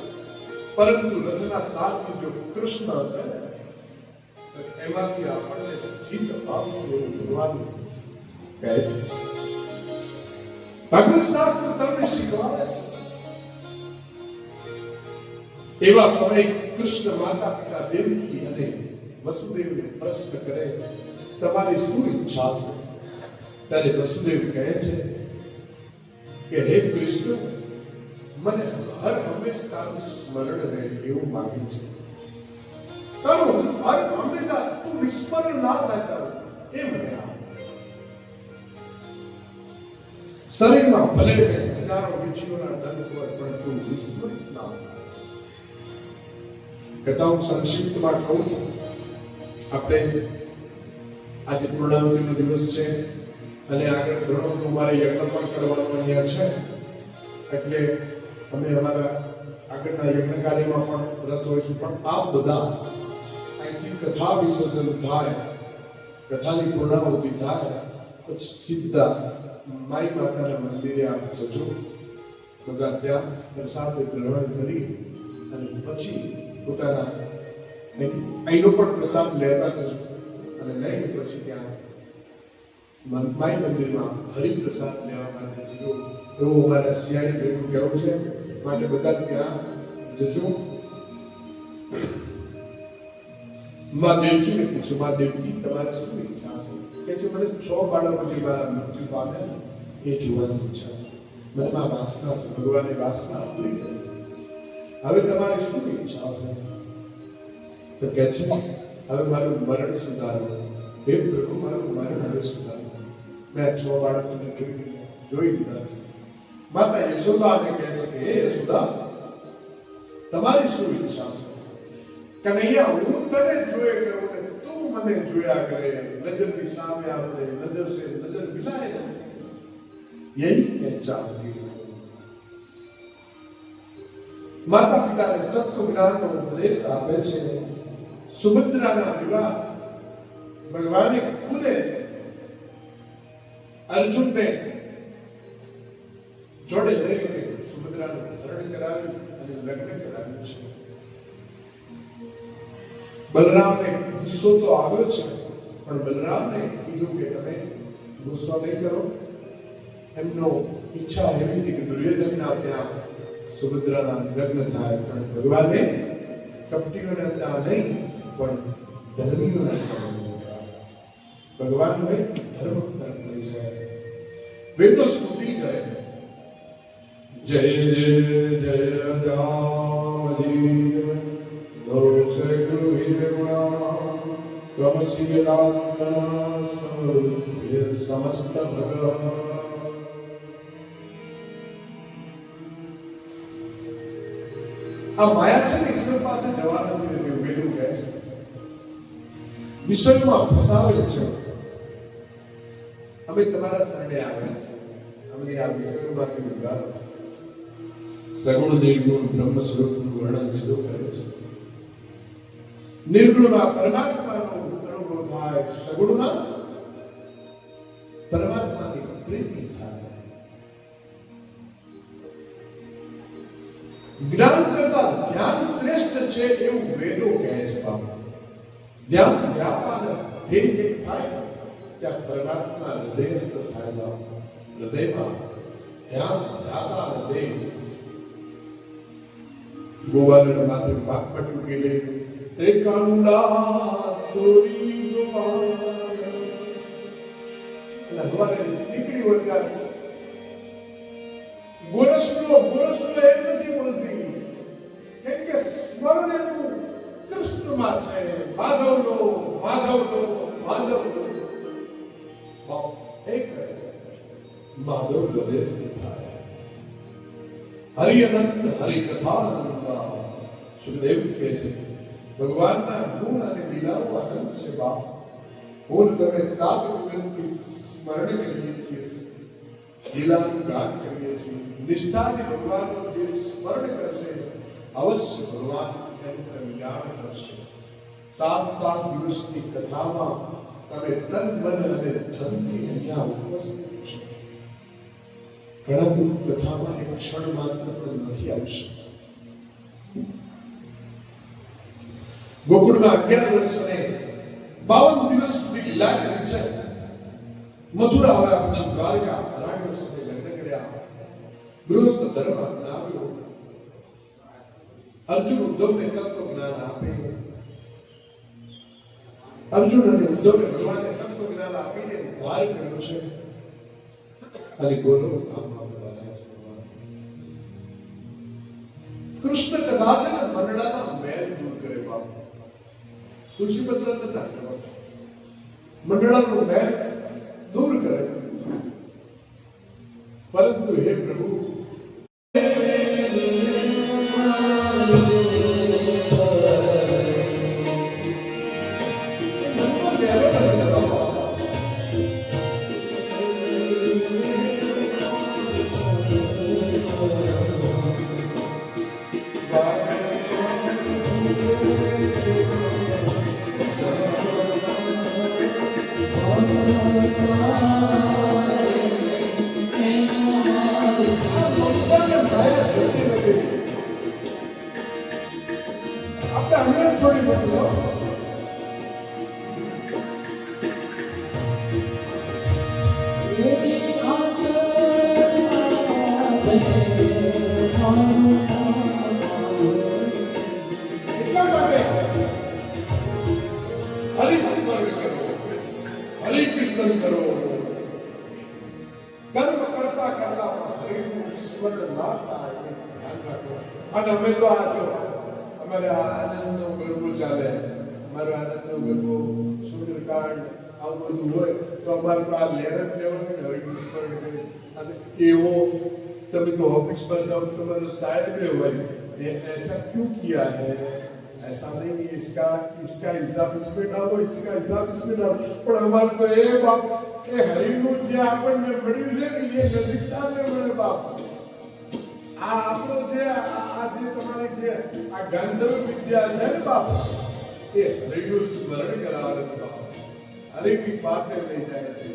પરંતુ રચના સાચી જો કૃષ્ણ હશે તો એમાંથી આપણને જીત અપાવશે એવું ભગવાન કહે છે. ભગવત શાસ્ત્ર તમને શીખવાડે છે. એવા સમયે કૃષ્ણ માતા પિતા દેવકી અને વસુદેવને પ્રશ્ન કરે, તમારી શું ઈચ્છા છે? ત્યારે વસુદેવ કહે છે કે હે કૃષ્ણ, મને હર હંમેશા તારું સ્મરણ રહે એવું માંગે છે. તારું હર હંમેશા તું વિસ્મરણ ના થાય તારું એ મને આપ. શરીરમાં ભલે હજારો વીંછીઓના દંડ હોય પણ તું વિસ્મૃત ના થાય. કથા હું સંક્ષિપ્તમાં કહું છું. આપણે આજે પૂર્ણાહુતિનો દિવસ છે અને આગળ ઘણું મારે યજ્ઞ પણ કરવાનો અહીંયા છે. એટલે અમે અમારા આગળના યજ્ઞ કાર્યમાં પણ રત હોઈશું. પણ આપ બધા અહીંથી કથા વિસર્જન થાય, કથાની પૂર્ણાહુતિ થાય પછી સીધા માઈ માતાના મંદિરે આપ જજો. બધા ત્યાં પ્રસાદ ગ્રહણ કરી અને પછી પોતાના અહીંનો પણ પ્રસાદ લેવા જજો અને લઈને પછી ત્યાં માઈ મંદિરમાં હરિપ્રસાદ લેવા માટે જજો એવું અમારા શિયાળી બેનું કહેવું છે. માટે બધા ત્યાં જજો. મા દેવકીને પૂછ્યું, મા દેવકી તમારે શું ઈચ્છા છે? કે છે મને 6 બાળકો જે મારા મૃત્યુ પામ્યા એ જોવાની ઈચ્છા છે. મને આ વાસના છે, ભગવાનની વાસના પૂરી કરી. હવે તમારી શું ઈચ્છા છે? તો કહે છે હવે મારું મરણ સુધારવું. હે પ્રભુ, મારું મરણ હવે સુધારવું. મેં 6 બાળકોને જોઈ લીધા છે. માતા યશોદાને કહે છે કે હે યશોદા, તમારી શું ઈચ્છા છે? કનૈયા, હું તને જોયે કરું ને તું મને જોયા કરે. નજરની સામે આપણે નજર સે નજર મિલાએ ના, યહી ઈચ્છા હતી. માતા પિતાને તત્વ જ્ઞાનનો ઉપદેશ આપે છે. સુભદ્રાના વિવાહ ભગવાને ખુદે અર્જુનને જોડે લઈને સુભદ્રાનું હરણ કરાવ્યું અને લગ્ન કરાવ્યું છે. બલરામને ગુસ્સો તો આવ્યો છે પણ બલરામને કીધું કે તમે ગુસ્સો નહીં કરો. એમનો ઈચ્છા એવી હતી કે દુર્યોધનના ત્યાં સુભદ્રાના લગ્ન થાય, પણ ભગવાને કપટીઓને ત્યાં નહીં પણ ધર્મીઓને ભગવાનને ધર્મ તરફ લઈ જાય. વેદો સ્તુતિ કરે, જય જય જય જામધીર દોષ ગૃહિત ગુણા ક્રમશીલાત્મના સમૃદ્ધિ સમસ્ત ભગવાન. આ માયા છે ને ઈશ્વર પાસે જવા નથી દેતી. વેદું કહે છે વિષયમાં ફસાવે છે. અમે તમારા શરણે આવ્યા છે. અમને આ વિષયોમાંથી ઉગારો. સગુણ નિર્ગુણ બ્રહ્મ સ્વરૂપનું વર્ણન વિદો કરે છે. નિર્ગુણમાં પરમાત્માનો અનુભવ થાય, સગુણમાં પરમાત્માની પ્રીતિ થાય. જ્ઞાન કરતા ધ્યાન શ્રેષ્ઠ છે એવું વેદો કહે છે. બાપા ધ્યાન ધ્યાન ધ્યેય એક થાય ત્યાં પરમાત્મા હૃદયસ્થ થાય. બાપા હૃદયમાં ધ્યાન ધ્યાતા હૃદય ગોવાલન માથે પાક પટુકી લે તે કાંડા તોરી ગોવાલ ભગવાને નીકળી વળગા ગોરસનો એમ નથી બોલતી કેમ કે સ્મરણ એનું કૃષ્ણમાં છે. માધવનો એક માધવ પ્રદેશ થાય. હરિ અનંત હરિ કથા સુખદેવ કહે છે ભગવાનના ગુણ અને લીલાઓ અનંત છે. બાપ હું તમે 7 દિવસથી સ્મરણ કરીએ છીએ, લીલાનું ગાન કરીએ છીએ. નિષ્ઠાથી ભગવાનનું જે સ્મરણ કરશે અવશ્ય ભગવાન એનું કલ્યાણ કરશે. 7 દિવસની કથામાં તમે તન મન અને ધનથી અહીંયા ઉપસ્થિત છો. ઘણા કથામાં એક ક્ષણ માત્ર પણ નથી આવશે. ગોકુળમાં 11 વર્ષ અને 52 દિવસ સુધી લીલા કરી છે. મથુરા આવ્યા પછી દ્વારકા રાણીઓ સાથે લગ્ન કર્યા. ગૃહસ્થ ધર્મ અપનાવ્યો. અર્જુન ઉદ્ધવને તત્વ જ્ઞાન આપે. અર્જુન અને ઉદ્ધવને ભગવાને તત્વ જ્ઞાન આપીને ઉદ્ધાર કર્યો છે. અને ગોલોક ધામમાં બધાના છે. કૃષ્ણ કદાચ મંડળાના મેલ દૂર કરે. બાપ તુલસીપત્ર નતા કરવા મંડળાનો મેલ દૂર કરે. પરંતુ હે પ્રભુ અને અમે તો આજો અમારે આનંદનો ગરબો ચાલે. અમારો આનંદનો ગરબો સુંદરકાંડ આવું બધું હોય તો અમારે તો આ લહેર જ લેવાની હરિકૃષ્ણ. અને એવો તમે તો ઓફિસ પર જાઓ તમારો સાહેબ હોય ऐसा क्यों किया है, ऐसा नहीं, इसका हिसाब इसमें डालो, इसका हिसाब इसमें डालो. પણ અમારે તો એ બાપ એ હરિનું જે આપણને મળ્યું છે ને એ નજીકતા ને મળે. બાપ આ આપણો જે આ જે તમારી જે આ ગંધર્વ વિદ્યા છે ને બાપ એ હરિનું સ્મરણ કરાવે છે. બાપ હરિની પાસે લઈ જાય છે.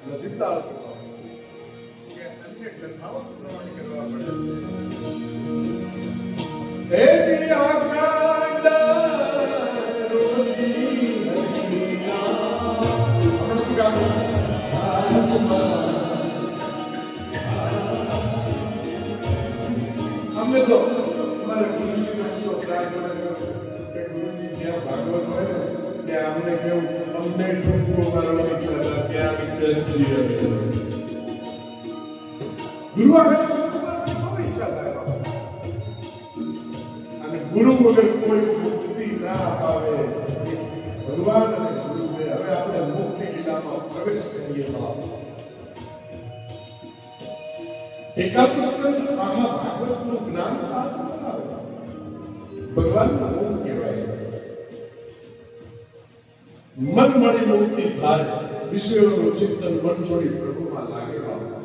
નજીકતા કે અન્ય કથાઓ શ્રવણ કરવા પડે છે. હે જી આકાંડ રોજી હરિના આપણે ગામો અમે તો અમારે ગુરુજીને તો પ્રાર્થના કર્યો કે ગુરુજી જ્યાં ભાગવત હોય ને ત્યાં અમને કેવું અમને ઠુમકો મારવાની ઈચ્છા ત્યાં વિદ્યા સુધી ગુરુ આગળ બહુ ઈચ્છા થાય. અને ગુરુ વગર કોઈ મુક્તિ ના અપાવે. ભગવાન અને ગુરુ હવે આપણે મુક્તિ લીલામાં પ્રવેશ કરીએ. એકાદ સ્કંદ આખા ભાગવતનું જ્ઞાન ભગવાનનું મુખ કહેવાય. મન મળી મુક્તિ થાય, વિષયોનું ચિંતન મન છોડી પ્રભુમાં લાગે બાબા.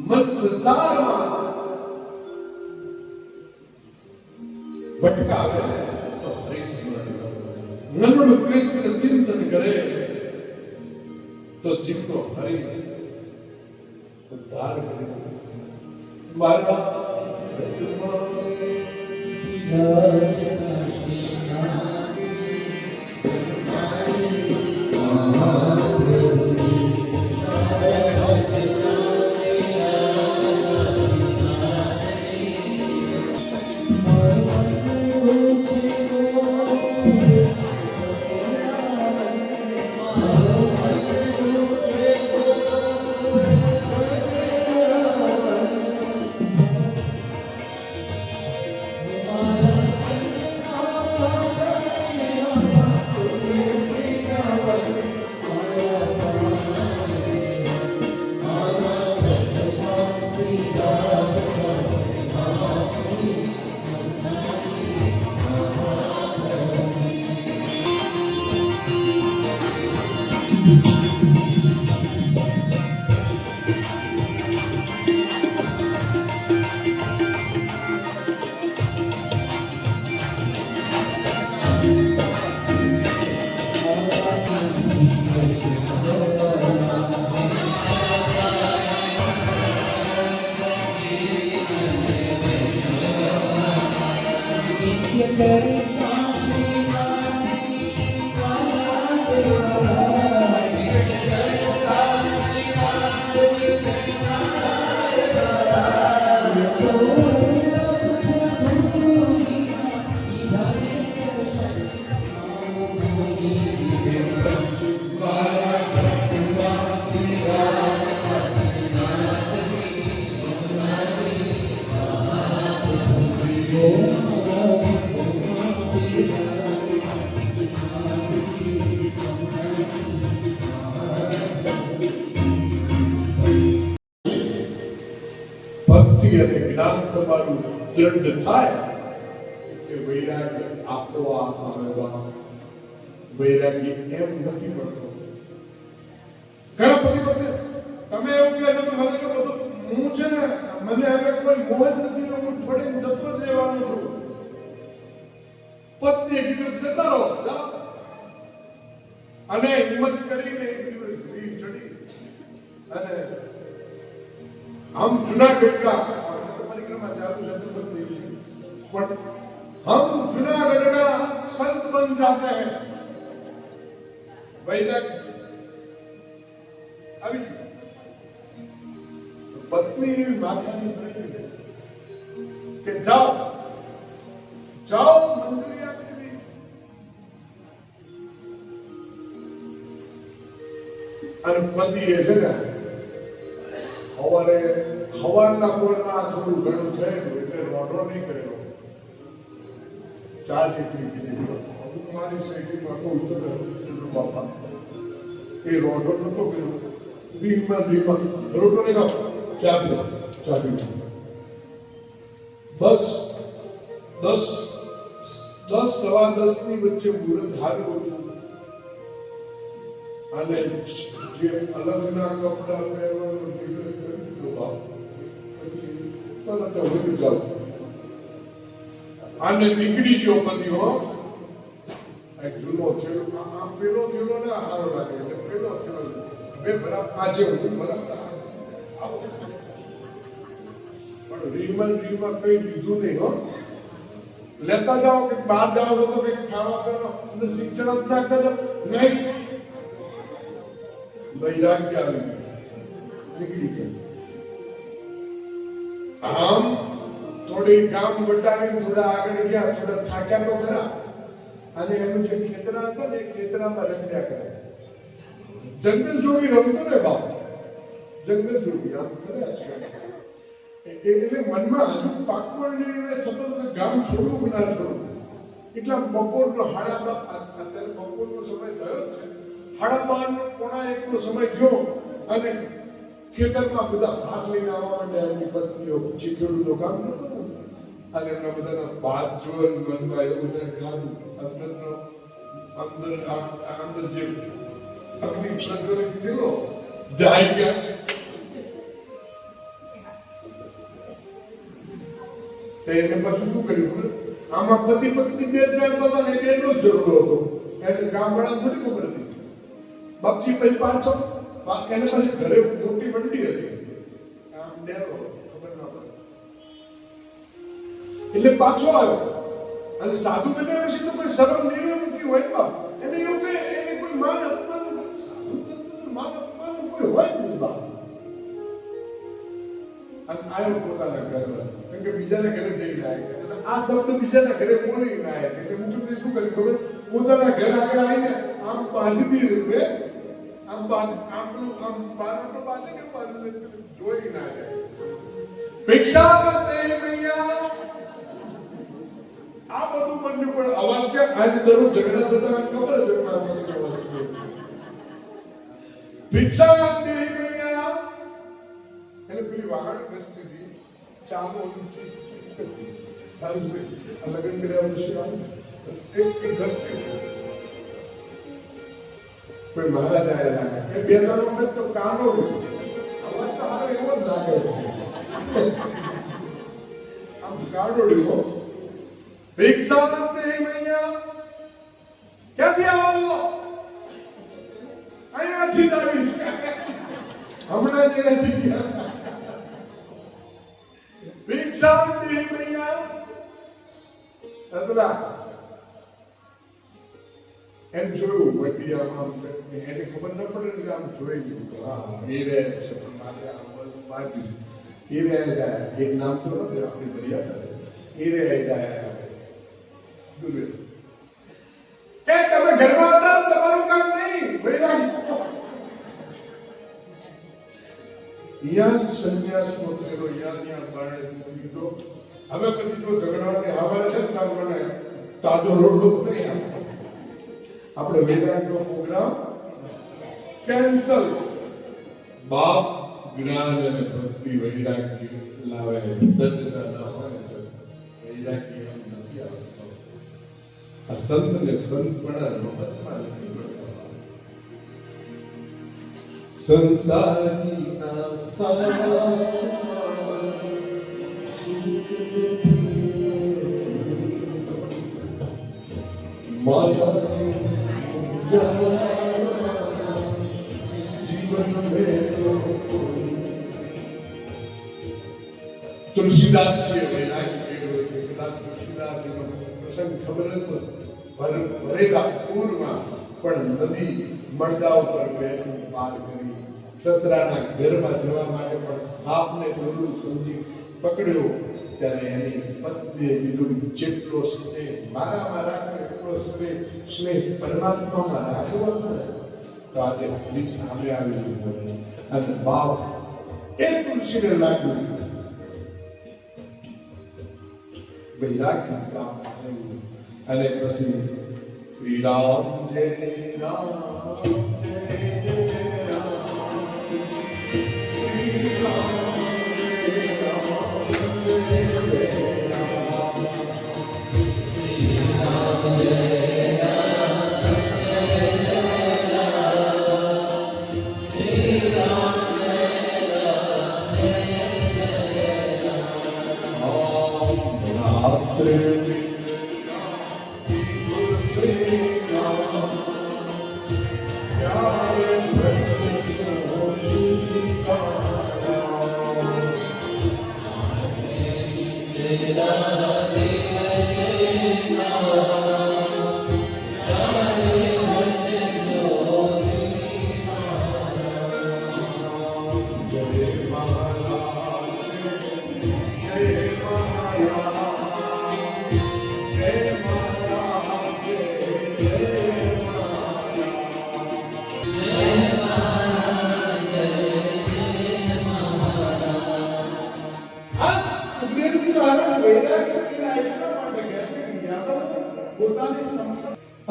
મન સંસારમાં ભટકાવે તો હરી સ્મરણ કરો. નમણું કૃષ્ણ ચિંતન કરે તો જીવતો હરી ઉદ્ધાર કરે. મારા ભક્તિ અને જ્ઞાન તમારું દૃઢ થાય કે વૈરાગ્ય આપવા આવવા. વૈરાગ્ય એમ નથી મળતો. ઘણા પતિ પતિ તમે એવું કહે છો કે મને તો બધું હું છે ને, મને હવે કોઈ મોહ જ નથી ને હું છોડીને જતો જ રહેવાનો છું. પત્નીએ કીધું જતા રહો, જાઓ. અને હિંમત કરીને એક દિવસ વીર ચડી અને हम जूनागढ़ का परिक्रमा चालू छत्रपति देवी, पर हम जूनागढ़ का संत बन जाते हैं. वैदिक अभी पत्नी माता ने कि जाओ जाओ मंदिर यात्री. और पति है हवारे हवाना पोરના થોડું ઘણું થયેલું એટલે રોડો નહીં કરેલો. ચા જેટલી પીધી મારી શૈલીમાં તો ઉત્તર બાપા એ રોડો નતો કર્યો. વીમાં રોટો નહીં ખાઓ, ચા પીધો, ચા પીધો. બસ 10:10 ની વચ્ચે મુહૂર્ત હારું હતું. અને જે અલગના કપડા પહેરવાનું આને નીકળી ગયો પતિઓ. જૂનો થયેલો આ પેલો થયેલો ને સારો લાગે એટલે પેલો થયેલો બે બરાબર આજે હું બરાબર પણ રીમાં કઈ લીધું નહીં હો. લેતા જાઓ કે બહાર જાઓ તો કઈ ખાવા અંદર શિક્ષણ જ નાખતા જાઓ નહીં. વૈરાગ્ય આવી નીકળી ગયા. આમ થોડી ગામ વટાવી થોડા આગળ ગયા, થોડા થાક્યા તો ખરા. અને એનું જે ખેતરા હતા ને ખેતરામાં રમ્યા કરે. જંગલ જોગી રમતો ને બાપ, જંગલ જોગી આમ કર્યા છે. એટલે મનમાં હજુ પાકો નિર્ણય થતો કે ગામ છોડવું કે ના છોડવું. એટલા બપોરનો 12:30 અત્યારે બપોરનો સમય થયો છે. 12:30 નો સમય ગયો અને ખેતરમાં બધા ભાગ લઈને આવવા માંડે. એમની પત્નીઓ પછી ખેડૂતો કામ નતો અને એમના બધાના ભાત જોર મનમાં એવું બધા ખાધું. અંદર જે અગ્નિ પ્રજ્વલિત થયો જાય ક્યાં? તો એને પછી શું કર્યું ખબર? આમાં પતિ પત્ની બે ચાલતો હતો ને એટલો જ ઝઘડો હતો. એને ગામવાળાને થોડી ખબર હતી. બાપજી પછી પાછો એને પછી ઘરે મોટી મંડી હતી. આમ ડેરો ખબર ના પડે. એટલે પાછો આવ્યો અને સાધુ બન્યા પછી તો કોઈ શરમ લેવી મૂકી હોય બાપ. એને એવું કે એને કોઈ માન અપમાન સાધુ માન અપમાન કોઈ હોય જ નહીં બાપ. અને આવ્યો પોતાના ઘરમાં. કેમ કે બીજાના ઘરે જઈને આવ્યા. આ શબ્દ બીજાના ઘરે બોલી ના આવ્યા. એટલે મુખ્યત્વે શું કર્યું ખબર? પોતાના ઘર આગળ આવીને આમ બાંધી દીધું. આમ બાંધીને જોઈ ના આવ્યા. ભિક્ષા દે મૈયા. આ બધું બન્યું પણ અવાજ કે આજે દરરોજ ઝઘડા થતા ખબર જ હોય. ભિક્ષા દે મૈયા. એટલે પેલી વાહન રસ્તી હતી ચામો લગ્ન કર્યા પછી એક રસ્તી કોઈ મહારાજ આયા લાગે બે ત્રણ વખત તો કાનો અવાજ તો હારે એવો જ લાગે. આમ કાઢો રહ્યો. ભિક્ષા દે મૈયા. ક્યાંથી આવો? અહીંયાથી જ આવી છે. હમણાં જ અહીંયાથી ગયા. ભિક્ષા દે મૈયા. અદલા એમ જોયું વટી આમ એને ખબર ન પડે ને આમ જોઈ લીધું. હા એ રહે છે પણ મારે આમ બાજુ એ રહે ગયા. એક નામ તો નથી આપણી મર્યાદા. એ રહે ગયા. કે તમે ઘરમાં હતા તમારું કામ નહીં. યા સંન્યાસ નો થયેલો યા બારણે લીધો. હવે પછી જો ઝઘડાને હવારે છે ને આપણે તાજો રોટલો નહીં આપણે વેદાંતનો પ્રોગ્રામ કેન્સલ. બાપ જ્ઞાન અને ભક્તિ વૈરાગ્ય લાવે. તદ્દતા ન હોય વૈરાગ્ય નથી આવતો. આ સંત ને સંતપણા મહત્વમાં નથી મળતા. સંસારી ના સારા માયા જીવન તુલસીદાસજીએ વૈરાગ્ય કેળવ્યો છે. કદાચ તુલસીદાસજીનો પ્રસંગ ખબર હતો. ભરેલા પૂરમાં પણ નદી મળદા ઉપર બેસી પાર કરી. સસરાના ઘરમાં જવા માટે પણ સાપને દોરડું સમજી પકડ્યો. ત્યારે એની પત્નીએ કીધું જેટલો સ્નેહ મારામાં રાખ્યો એટલો સ્નેહ પરમાત્મામાં રાખ્યો હતો તો આજે આપણી સામે આવી ગયું. અને બાપ એ તુલસીને લાગ્યું વૈરાગ્ય પ્રાપ્ત થયું. અને પછી શ્રી રામ જય રામ જય જય રામ શ્રી રામ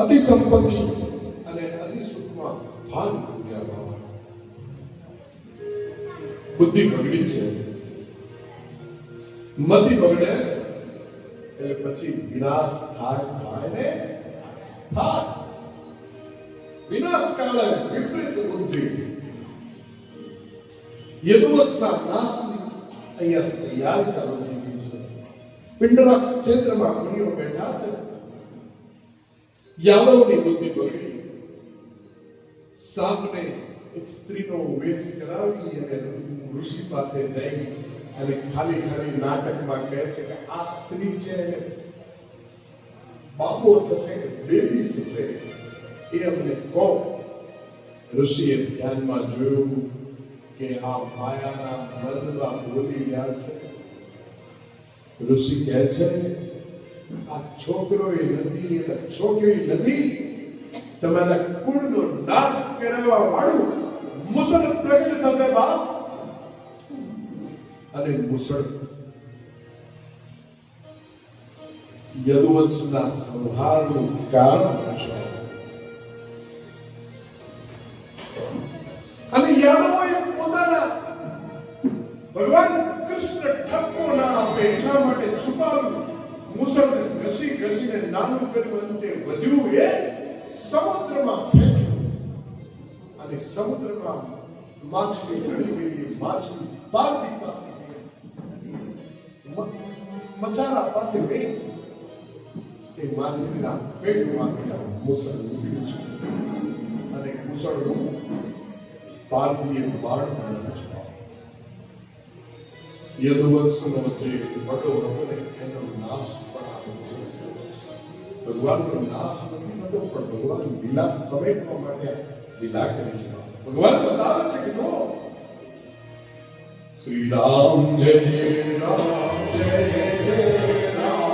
અતિ સંપત્તિ અને અતિ સુખમાં ભાન પૂર્યા. બુદ્ધિ બગડી છે. મતિ બગડે એટલે પછી વિનાશ થાય ને થાય. વિનાશ કાળે વિપરીત બુદ્ધિ યદુવંશના નાશની અહીંયા તૈયારી ચાલુ થઈ ગઈ છે. પિંડરાજ ક્ષેત્રમાં મુનિઓ બેઠા છે. યાદવની બુદ્ધિ બગડી. સાપને એક સ્ત્રીનો વેશ કરાવી અને ઋષિ પાસે જઈ અને ખાલી ખાલી નાટકમાં કહે છે કે આ સ્ત્રી છે બાપો થશે દેવી થશે એ અમને કહો. ઋષિએ ધ્યાનમાં જોયું કે આ માયાના મર્દમાં બોલી રહ્યા છે. ઋષિ કહે છે આ છોકરો એ નથી અને છોકરી નથી, તમારા કુળનો નાશ કરવા વાળું મુસળ પ્રગટ થશે બાપ. અને મુસળ યદુવંશના સંહારનું કારણ છે. અને યાદવોએ પોતાના ભગવાન કૃષ્ણ ઠપકોના બેઠા માટે છુપાવ્યું. મુસળને ઘસી ઘસીને નાનું કર્યું. અંતે વધ્યું એ સમુદ્રમાં ફેંક્યું અને સમુદ્રમાં માછલી ઘડી ગઈ. માછલી પારધી પાસે મચારા પાસે ગઈ. એ માછલીના પેટમાં મુસળ નીકળ્યું છે અને મુસળનું પારધીએ બાળ યદુવંશનો જે બડો હતો ને એનો નાશ ભગવાનનો નાશ નથી થતો, પણ ભગવાન લીલા સમેટવા માટે લીલા કરી છે. ભગવાન બતાવે છે કે જો શ્રી રામ જય રામ જય જય રામ,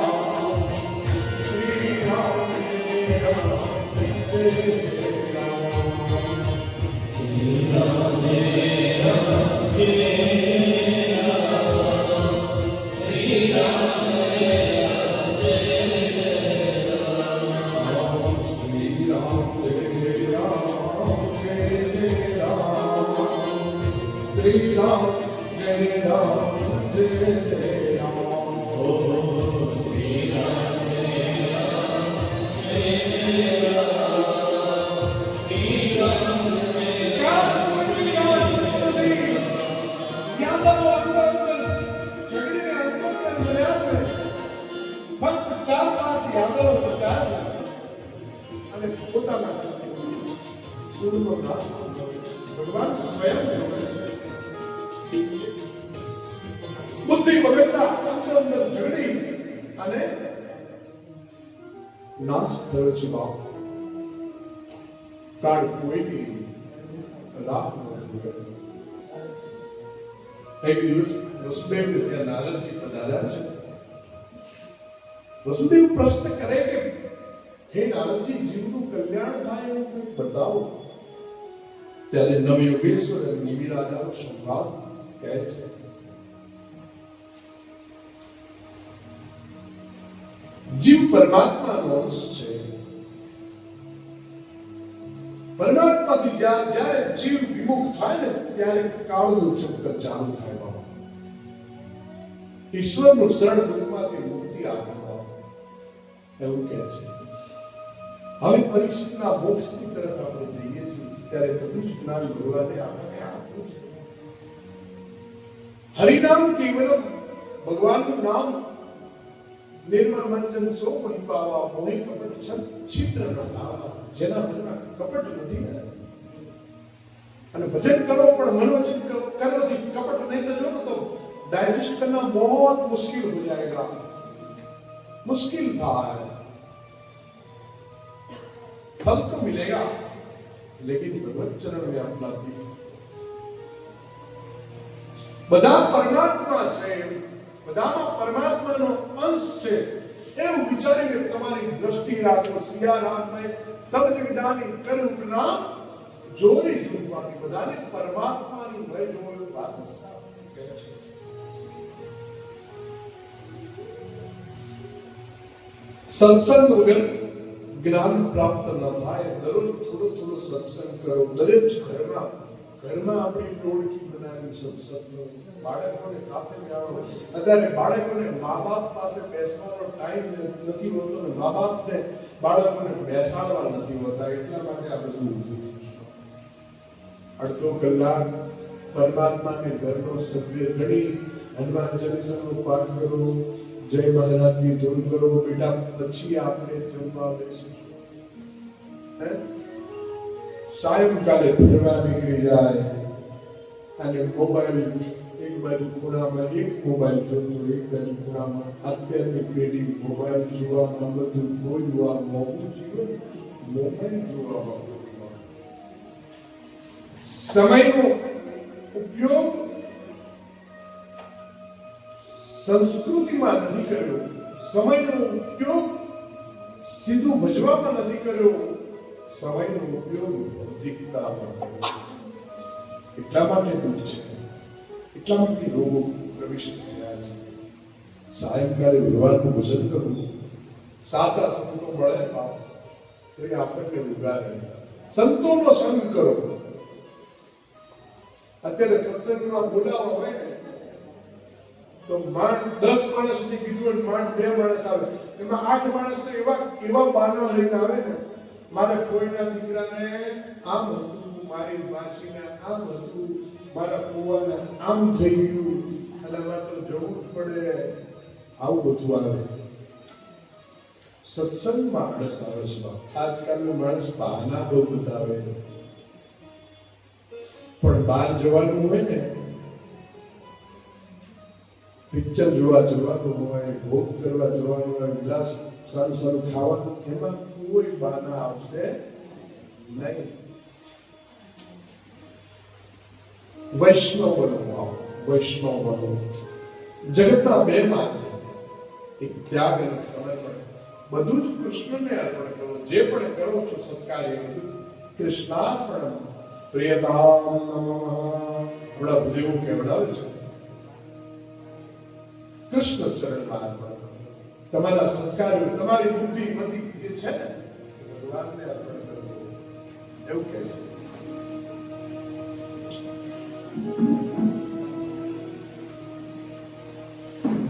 શ્રી રામ જય રામ જય Ram, Shri Ram Shri Ram, Jai Ram, Jai Ram. Oh, Shri Ram, Jai Ram, Jai Ram. Shri Ram, Jai Ram, Jai Ram. Yadav અંદર ઝઘડીને અંતર મળ્યા છે. ફક્ત 4-5 યાદવ સચા અને પોતાના કુળનો નાશ ભગવાન સ્વયં બુદ્ધિ બગડતા અંદર ઝઘડી અને નાશ થયો છે બાપ. કાળ કોઈની રાહ નથી. એક દિવસ વસુદેવ ત્યાં નારદજી પધાર્યા છે. વસુદેવ પ્રશ્ન કરે કે હે નારદજી, જીવનું કલ્યાણ થાય એવું કંઈક બતાવો. ત્યારે નવયોગેશ્વર અને નિમિરાજાનો સંવાદ કહે છે. જીવ પરમાત્માનો અંશ છે. પરમાત્માથી જ્યારે જીવ વિમુખ થાય ને ત્યારે કાળનું ચક્કર ચાલુ થાય બાબા. ઈશ્વરનું શરણ દુઃખમાંથી મુક્તિ આપે બાબા એવું કહે છે. હવે પરીક્ષિતના મોક્ષની તરફ આપણે જઈએ છીએ ત્યારે બધું જ જ્ઞાન ભગવાને આપણને આપ્યું છે. હરિનામ કેવલમ, ભગવાનનું નામ નિર્મળ મંજન સો મહી પાવા, મોહી કપટ છિદ્ર ન લાવા. જેના મનમાં કપટ નથી ને અને ભજન કરો પણ મન વચન કરવાથી કપટ નહીં થજો તો डाइजेस्ट करना बहुत मुश्किल हो जाएगा, मुश्किल था। फल तो मिलेगा लेकिन भगवत चरण में अपना બધા પરમાત્મા છે, બધામાં પરમાત્માનો અંશ છે એવું વિચારીને તમારી દ્રષ્ટિ રાખો। સિયારામને સબ જગ જાની કરુણા જોરી જોવાની, બધાને પરમાત્માની ભય જોવાની વાત કહે છે। સત્સંગ વગર જ્ઞાન પ્રાપ્ત ન થાય। દરરોજ થોડો થોડો સત્સંગ કરો। દરેક ઘરમાં આપણી ટોળકી બનાવી સત્સંગનો, બાળકોને સાથે લાવો। અત્યારે બાળકોને મા બાપ પાસે બેસવાનો ટાઈમ નથી હોતો ને મા બાપને બાળકોને બેસાડવા નથી હોતા, એટલા માટે આ બધું ઊભું થયું છે. અડધો કલાક પરમાત્માને ઘરનો સભ્ય ગણી હનુમાન ચાલીસાનો પાઠ કરો, જય મહારાજની ધૂન કરો બેટા, પછી આપણે જમવા બેસીશું. સાયંકાલે ફરવા નીકળી જાય અને મોબાઈલ એક બાજુ ખૂણામાં, એક મોબાઈલ જોતો એક બાજુ ખૂણામાં. અત્યારની પેઢી મોબાઈલ જોવામાં બધું ભૂલવા, મોંઘું જીવન મોબાઈલ જોવામાં ભૂલવા. સમયનો ઉપયોગ સંસ્કૃતિમાં નથી કર્યો, સમયનો ઉપયોગ સીધું ભજવામાં નથી કર્યો, સમયનો ઉપયોગ ભૌતિકતામાં કર્યો. એટલા માટે દુઃખ છે, એટલા માટે રોગો પ્રવિષ્ટ થયા છે. સાયંકાલે ભગવાનનું ભજન કરવું, સાચા સંતો મળે તો એ આપણને ઉગારે. સંતોનો સંગ કરો. અત્યારે સત્સંગમાં બોલાવો હોય ને તો માંડ 10 માણસને કીધું અને માંડ 2 માણસ આવે, એમાં 8 માણસ તો એવા બહાના લઈને આવે ને, મારે કોઈના દીકરાને આમ હતું, મારી માસીને આમ હતું, મારા કુવાને આમ થઈ ગયું અને અમારે તો જવું જ પડે, આવું બધું આવે. સત્સંગમાં આળસ આવે છે. આજકાલનો માણસ બહાના બહુ બતાવે, પણ બહાર જવાનું હોય ને, પિક્ચર જોવા જવાનું હોય, ભોગ કરવા જવાનું હોય, ગ્લાસ સારું સારું ખાવાનું, એમાં કોઈ બહાના આવશે નહીં. વૈષ્ણવ બનો, વૈષ્ણવ બનો. જગતના બે માર્ગ, એક ત્યાગ અને સમર્પણ. બધું જ કૃષ્ણને અર્પણ કરો. જે પણ કરો છો સત્કાર્ય કૃષ્ણાર્પણ. પ્રિયતામ હમણાં ભૂદેવું કહેવડાવે છે, કૃષ્ણ ચરણમાં અર્પણ કરો. તમારા સત્કાર્યો, તમારી બુદ્ધિ મતિ જે છે ને, ભગવાનને અર્પણ કરો, એવું કહે છે.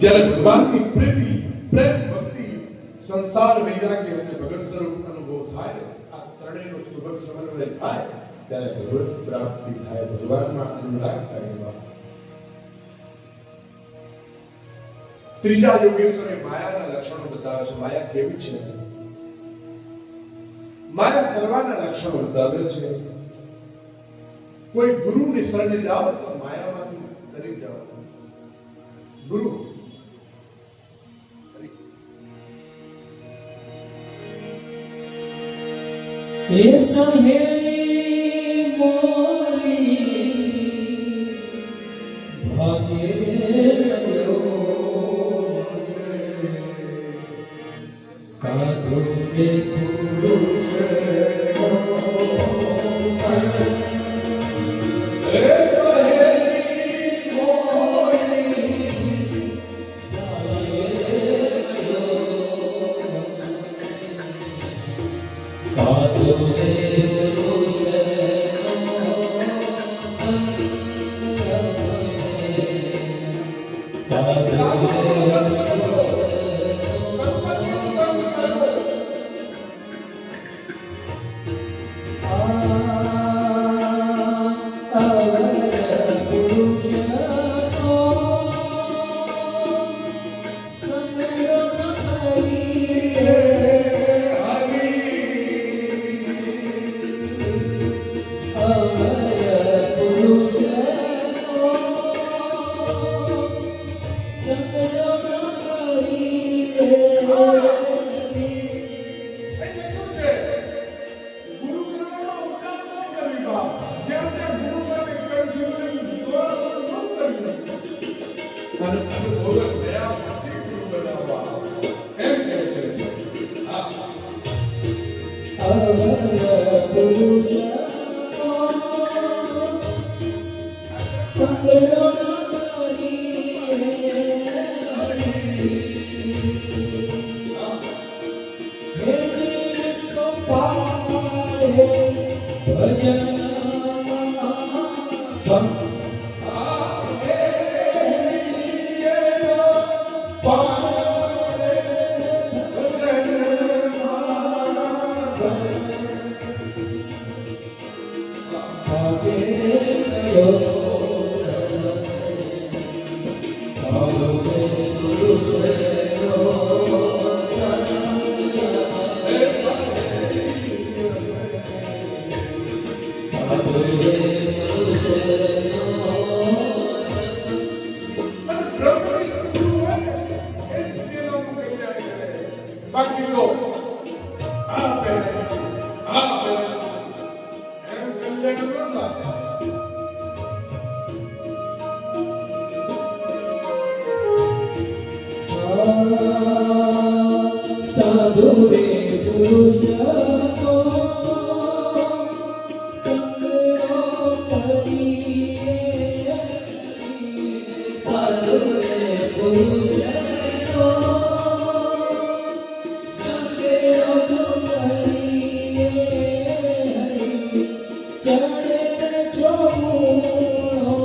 જ્યારે ભગવાનની પ્રીતિ, પ્રેમ, ભક્તિ, સંસાર વૈરાગ્ય અને ભગત સ્વરૂપ અનુભવ થાય, આ ત્રણેયનો સુભગ સમન્વય થાય, ત્યારે ભગવત પ્રાપ્તિ થાય, ભગવાનમાં અનુરાગ થાય. ત્રીજા યોગેશ્વરે માયાના લક્ષણો બતાવે છે. માયા કેવી છે? માયા કરવાના લક્ષણો બતાવે છે. કોઈ ગુરુની શરણે જાઓ તો માયામાંથી ડરી જાઓ. ગુરુ સહેલી મોરી ભાગ્ય સાધુ કે પુરુષ બાકી તો આ પહેરે એમ કલ્યાણ ન થાય. સાધુ રે પુરુષ કો સંગનો કરીએ સાધુ રે પુરુષ કો સંગનો કરીએ ચડે ચોમુનો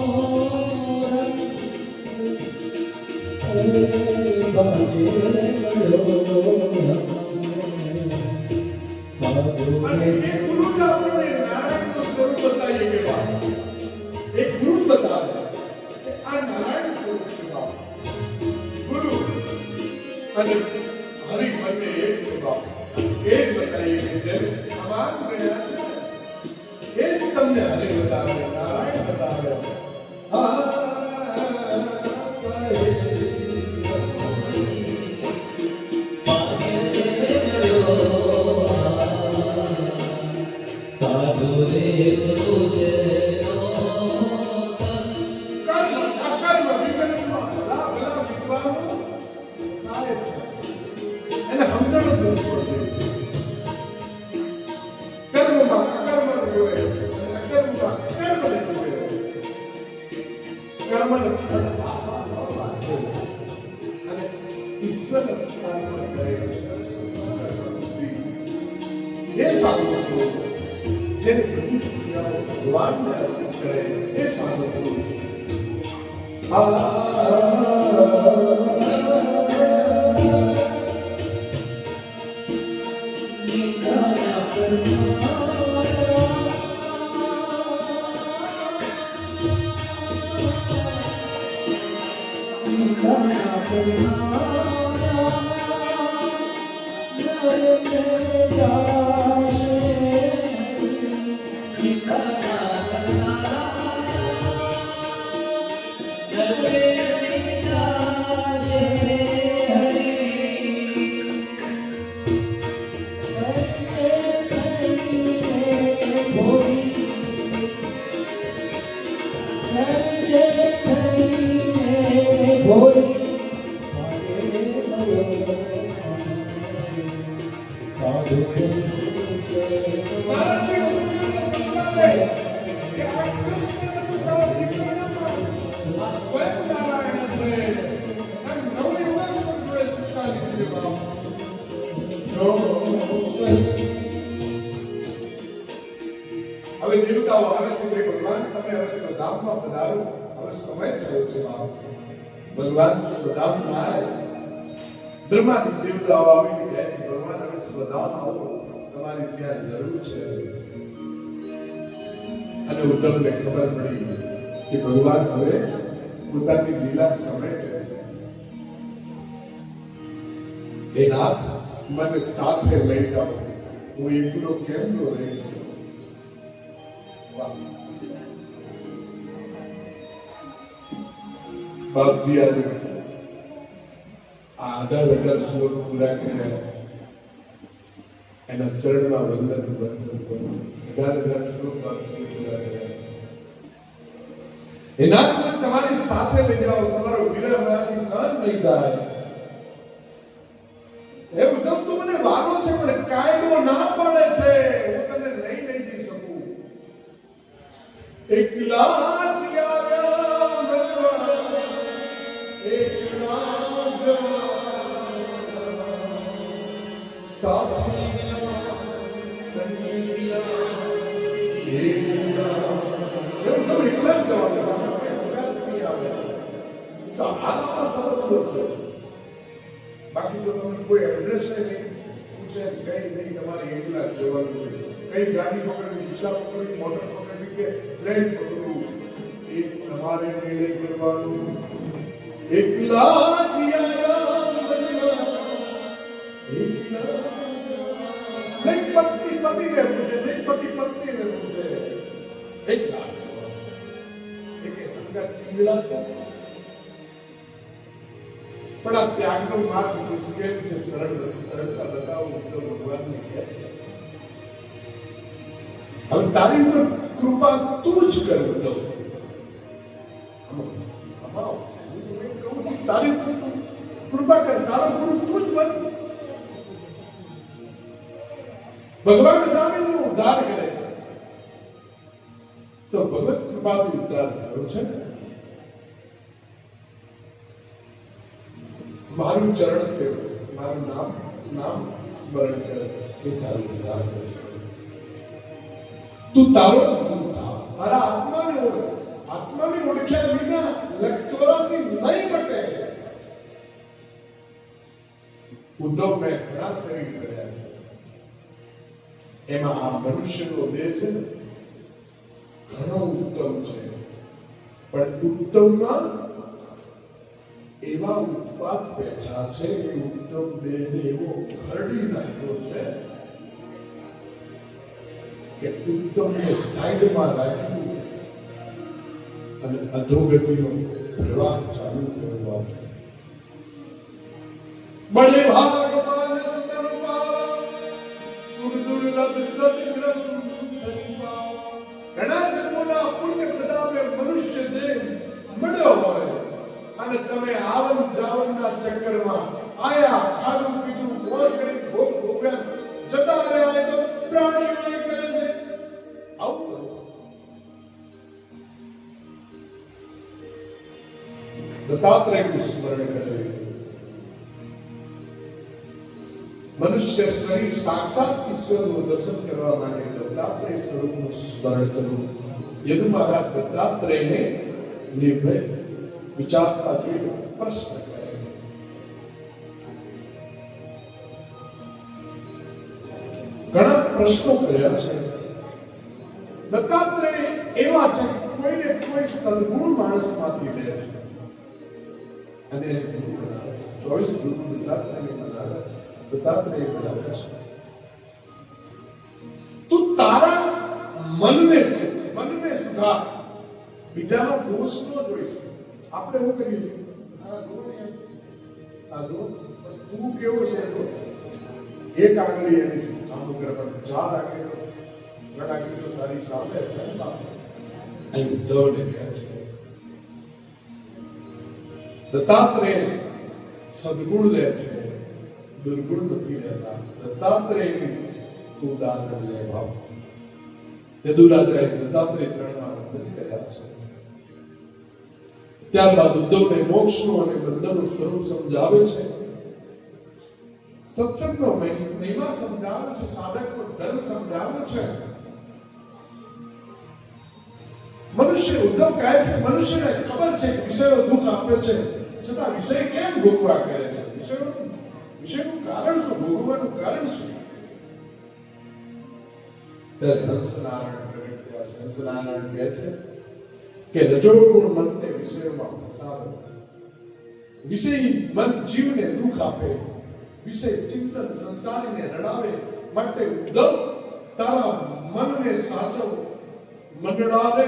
અને એક ગુરુ જ આપણને નારાયણનું સ્વરૂપ બતાવીએ કે વાત. એક ગુરુ જ બતાવે કે આ નારાયણ સ્વરૂપ છે બાપ. ગુરુ અને હરિ બંને એક છે બાપ. એ જ બતાવીએ કે જેને સમાન ગણ્યા છે એ જ તમને હરિ બતાવે, નારાયણ બતાવે. સાધુ રે પુરુષ કર્મ અકર્મ વિકર્મમાં ભલા ભલા વિદ્વાનો સાહેબ છે. એને સમજણ જ નથી પડતી. કર્મમાં અકર્મને જોવે અને અકર્મમાં કર્મને જોવે. કર્મને ફળ આશા ન રાખે અને ઈશ્વરને પ્રાર્થના કરે. એ સાધુ પુરુષ જેને બધી ક્રિયાઓ ભગવાનને અર્પિત કરે એ સાધુ પુરુષ. હવે દેવતાઓ આવે છે કે ભગવાન તમે હવે સ્વધામમાં પધારો. હવે સમય થયો છે બાપ. ભગવાન સ્વધામમાં આવે. બ્રહ્માદિ દેવતાઓ આવીને કહે છે ભગવાન હવે સ્વધામ આવો, તમારી ત્યાં જરૂર છે. અને ઉદ્ધવને ખબર પડી કે ભગવાન હવે પોતાની લીલા સમેટે છે. એ નાથ મને સાથે લઈ જાઓ, હું એકલો કેમ ન રહી શકું. બાપજી આજે આ 18,000 શ્લોક પૂરા કર્યા. એના ચરણમાં વંદન કરો. 18,000 શ્લોક બાપજી પૂરા કર્યા. એના તમારી સાથે લઈ જાઓ, તમારો વિરહ મારાથી સહન નહીં થાય. એ ઉદ્ધવ તું મને વાલો છે પણ કાયદો ના પાડે છે, હું તને લઈ નહીં જઈ શકું. એકલા જ આવ્યા ભગવાન, એકલા જ સાધ્યા સંગીયા એકલા. એવું તમે એકલા જ જવા દો. તો આ સમજવો છે. બાકી તો તમને કોઈ એડ્રેસ નહીં પૂછે, કઈ નહીં, તમારે એકલા જ જવાનું છે. કઈ ગાડી પકડવી, રિક્ષા પકડવી, મોટર પકડવી કે પ્લેન પકડવું, એ તમારે નિર્ણય કરવાનું. એકલા જ નહીં પતિ પતિને પૂછે, નહીં પતિ પત્નીને પૂછે. એક લાખ એક અંગત પીડા છે પણ આ ત્યાગનો માર્ગ મુશ્કેલ છે, સરળતા બતાવવું તો ભગવાનની છે. હવે તારી ઉપર કૃપા તું જ કર ઉદ્ધવ. તારી કૃપા કર, તારો ગુરુ તું જ બન. ભગવાન દામિનનો ઉદ્ધાર કરે તો ભગવત કૃપાથી ઉદ્ધાર થયો છે. મારું ચરણ સેવ, મારું નામ સ્મરણ કરે એ તારું ઉદ્ધાર કરશે. તું તારો જ ગુરુ થા, તારા આત્માને ઓળખ્યા વિના લખ 84 નહીં બટે. ઉદ્ધવ મેં ઘણા શરીર કર્યા છે, એમાં આ મનુષ્યનો દેહ છે ને ઘણો ઉત્તમ છે, પણ ઉત્તમમાં એવા ઉત્પાદ બેઠા છે, એ ઉત્તમ દેહને એવો ખરડી નાખ્યો છે કે ઉત્તમને સાઈડમાં રાખ્યું અને અધોગતિનો પ્રવાહ ચાલુ કરવો છે. બળે ભાગવાન સુતરૂપા સુરદુર્લભ સદગ્રહ ઘણા જન્મોના પુણ્ય પ્રતાપે મનુષ્ય દેહ મળ્યો હોય અને તમે આવન જાવનના ચક્કરમાં આયા, ખાધું પીધું મોજ કરી ભોગ ભોગ્યા જતા રહ્યા તો પ્રાણીઓ એ કરે છે આવું કરો. દત્તાત્રેયનું સ્મરણ કરે. મનુષ્ય શરીર સાક્ષાત ઈશ્વરનું દર્શન કરવા માટે દત્તાત્રેય સ્વરૂપનું સ્મરણ કરવું. યદુ મહારાજ દત્તાત્રેયને નિર્ભય વિચારતા જોઈ પ્રશ્ન કરે. ઘણા પ્રશ્નો કર્યા છે. દત્તાત્રેય એવા છે કોઈને કોઈ સદગુણ માણસમાંથી લે છે અને 24 ગુરુ દત્તાત્રેય બનાવે છે. દત્તાત્રેય બનાવે છે. તું તારા મનને સુધાર, બીજામાં દોષ ન જોઈશ. આપણે શું કરીએ છીએ? તું કેવો છે તો એક આંગળી એની સામે કરવા, 4 આંગળીઓ ગણાગીઓ તારી સામે છે. અહીં ઉદ્ધવને કહે છે દત્તાત્રેય સદગુણ લે છે, દુર્ગુણ નથી લેતા. દત્તાત્રેયનું ઉદાહરણ લે ભાવ. યદુરાજાએ દત્તાત્રેય ચરણમાં વંદન કર્યા છે. ત્યારબાદ ઉદ્ધવને મોક્ષનું અને બંધનનું સ્વરૂપ સમજાવે છે. સત્સંગનો મહિમા સમજાવે છે, સાધકનો ધર્મ સમજાવે છે. મનુષ્ય ઉદ્ધવ કહે છે મનુષ્યને ખબર છે કે વિષયો દુઃખ આપે છે, છતાં વિષય કેમ ભોગવા કરે છે? વિષયનું કારણ શું? ભોગવવાનું કારણ શું? ત્યારે હંસનારાયણ પ્રગટ થયા છે. હંસનારાયણ કહે છે કે રજોગુણ મનને વિષયોમાં ફસાવે, વિષયી મન જીવને દુઃખ આપે, વિષય ચિંતન સંસારીને રડાવે. માટે ઉદ્ધવ તારા મનને સાચવ. મંડળા રે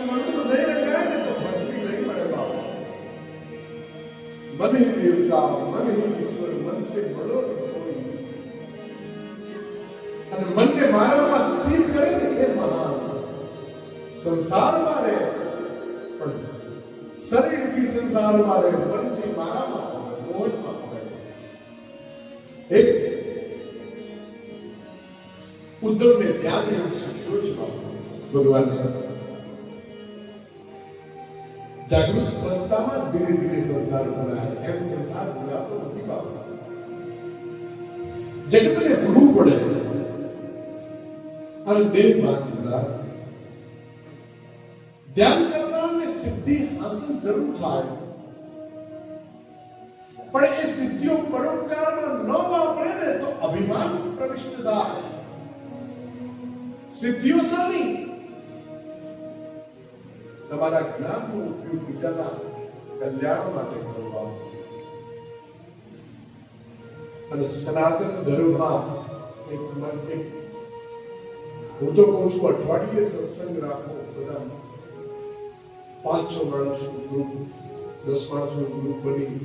મંડળ નહીં રંગાય ને તો ભક્તિ નહીં મળે બાબા. मन ही देवता, मन ही ईश्वर, मन से बड़ो कोई. અને મનને મારામાં સ્થિર કરે ને એ મહાન. સંસારમાં રહે પણ શરીરથી સંસારમાં રહે, મનથી મારામાં હોય, મોહનમાં હોય. એક ઉદ્ધવને ધ્યાન યોગ શીખ્યો છે ભગવાનને. જાગૃત અવસ્થામાં ધીરે ધીરે સંસાર ભૂલાય, એમ સંસાર ભૂલાતો નથી બાબા. જગતને ભૂલવું પડે અને દેહ માન ભૂલાય. ધ્યાન કરનારને સિદ્ધિ હાંસલ જરૂર થાય, પણ એ સિદ્ધિઓ પરોપકારમાં ન વાપરે ને તો અભિમાન પ્રવિષ્ટ થાય. સિદ્ધિઓ સારી, તમારા જ્ઞાનનો ઉપયોગ બીજાના કલ્યાણ માટે કરવા અને સનાતન ધર્મમાં હું તો કહું છું અઠવાડિયે સત્સંગ રાખો બધા 5-6 માણસનું ગ્રુપ 10 માણસનું ગ્રુપ બની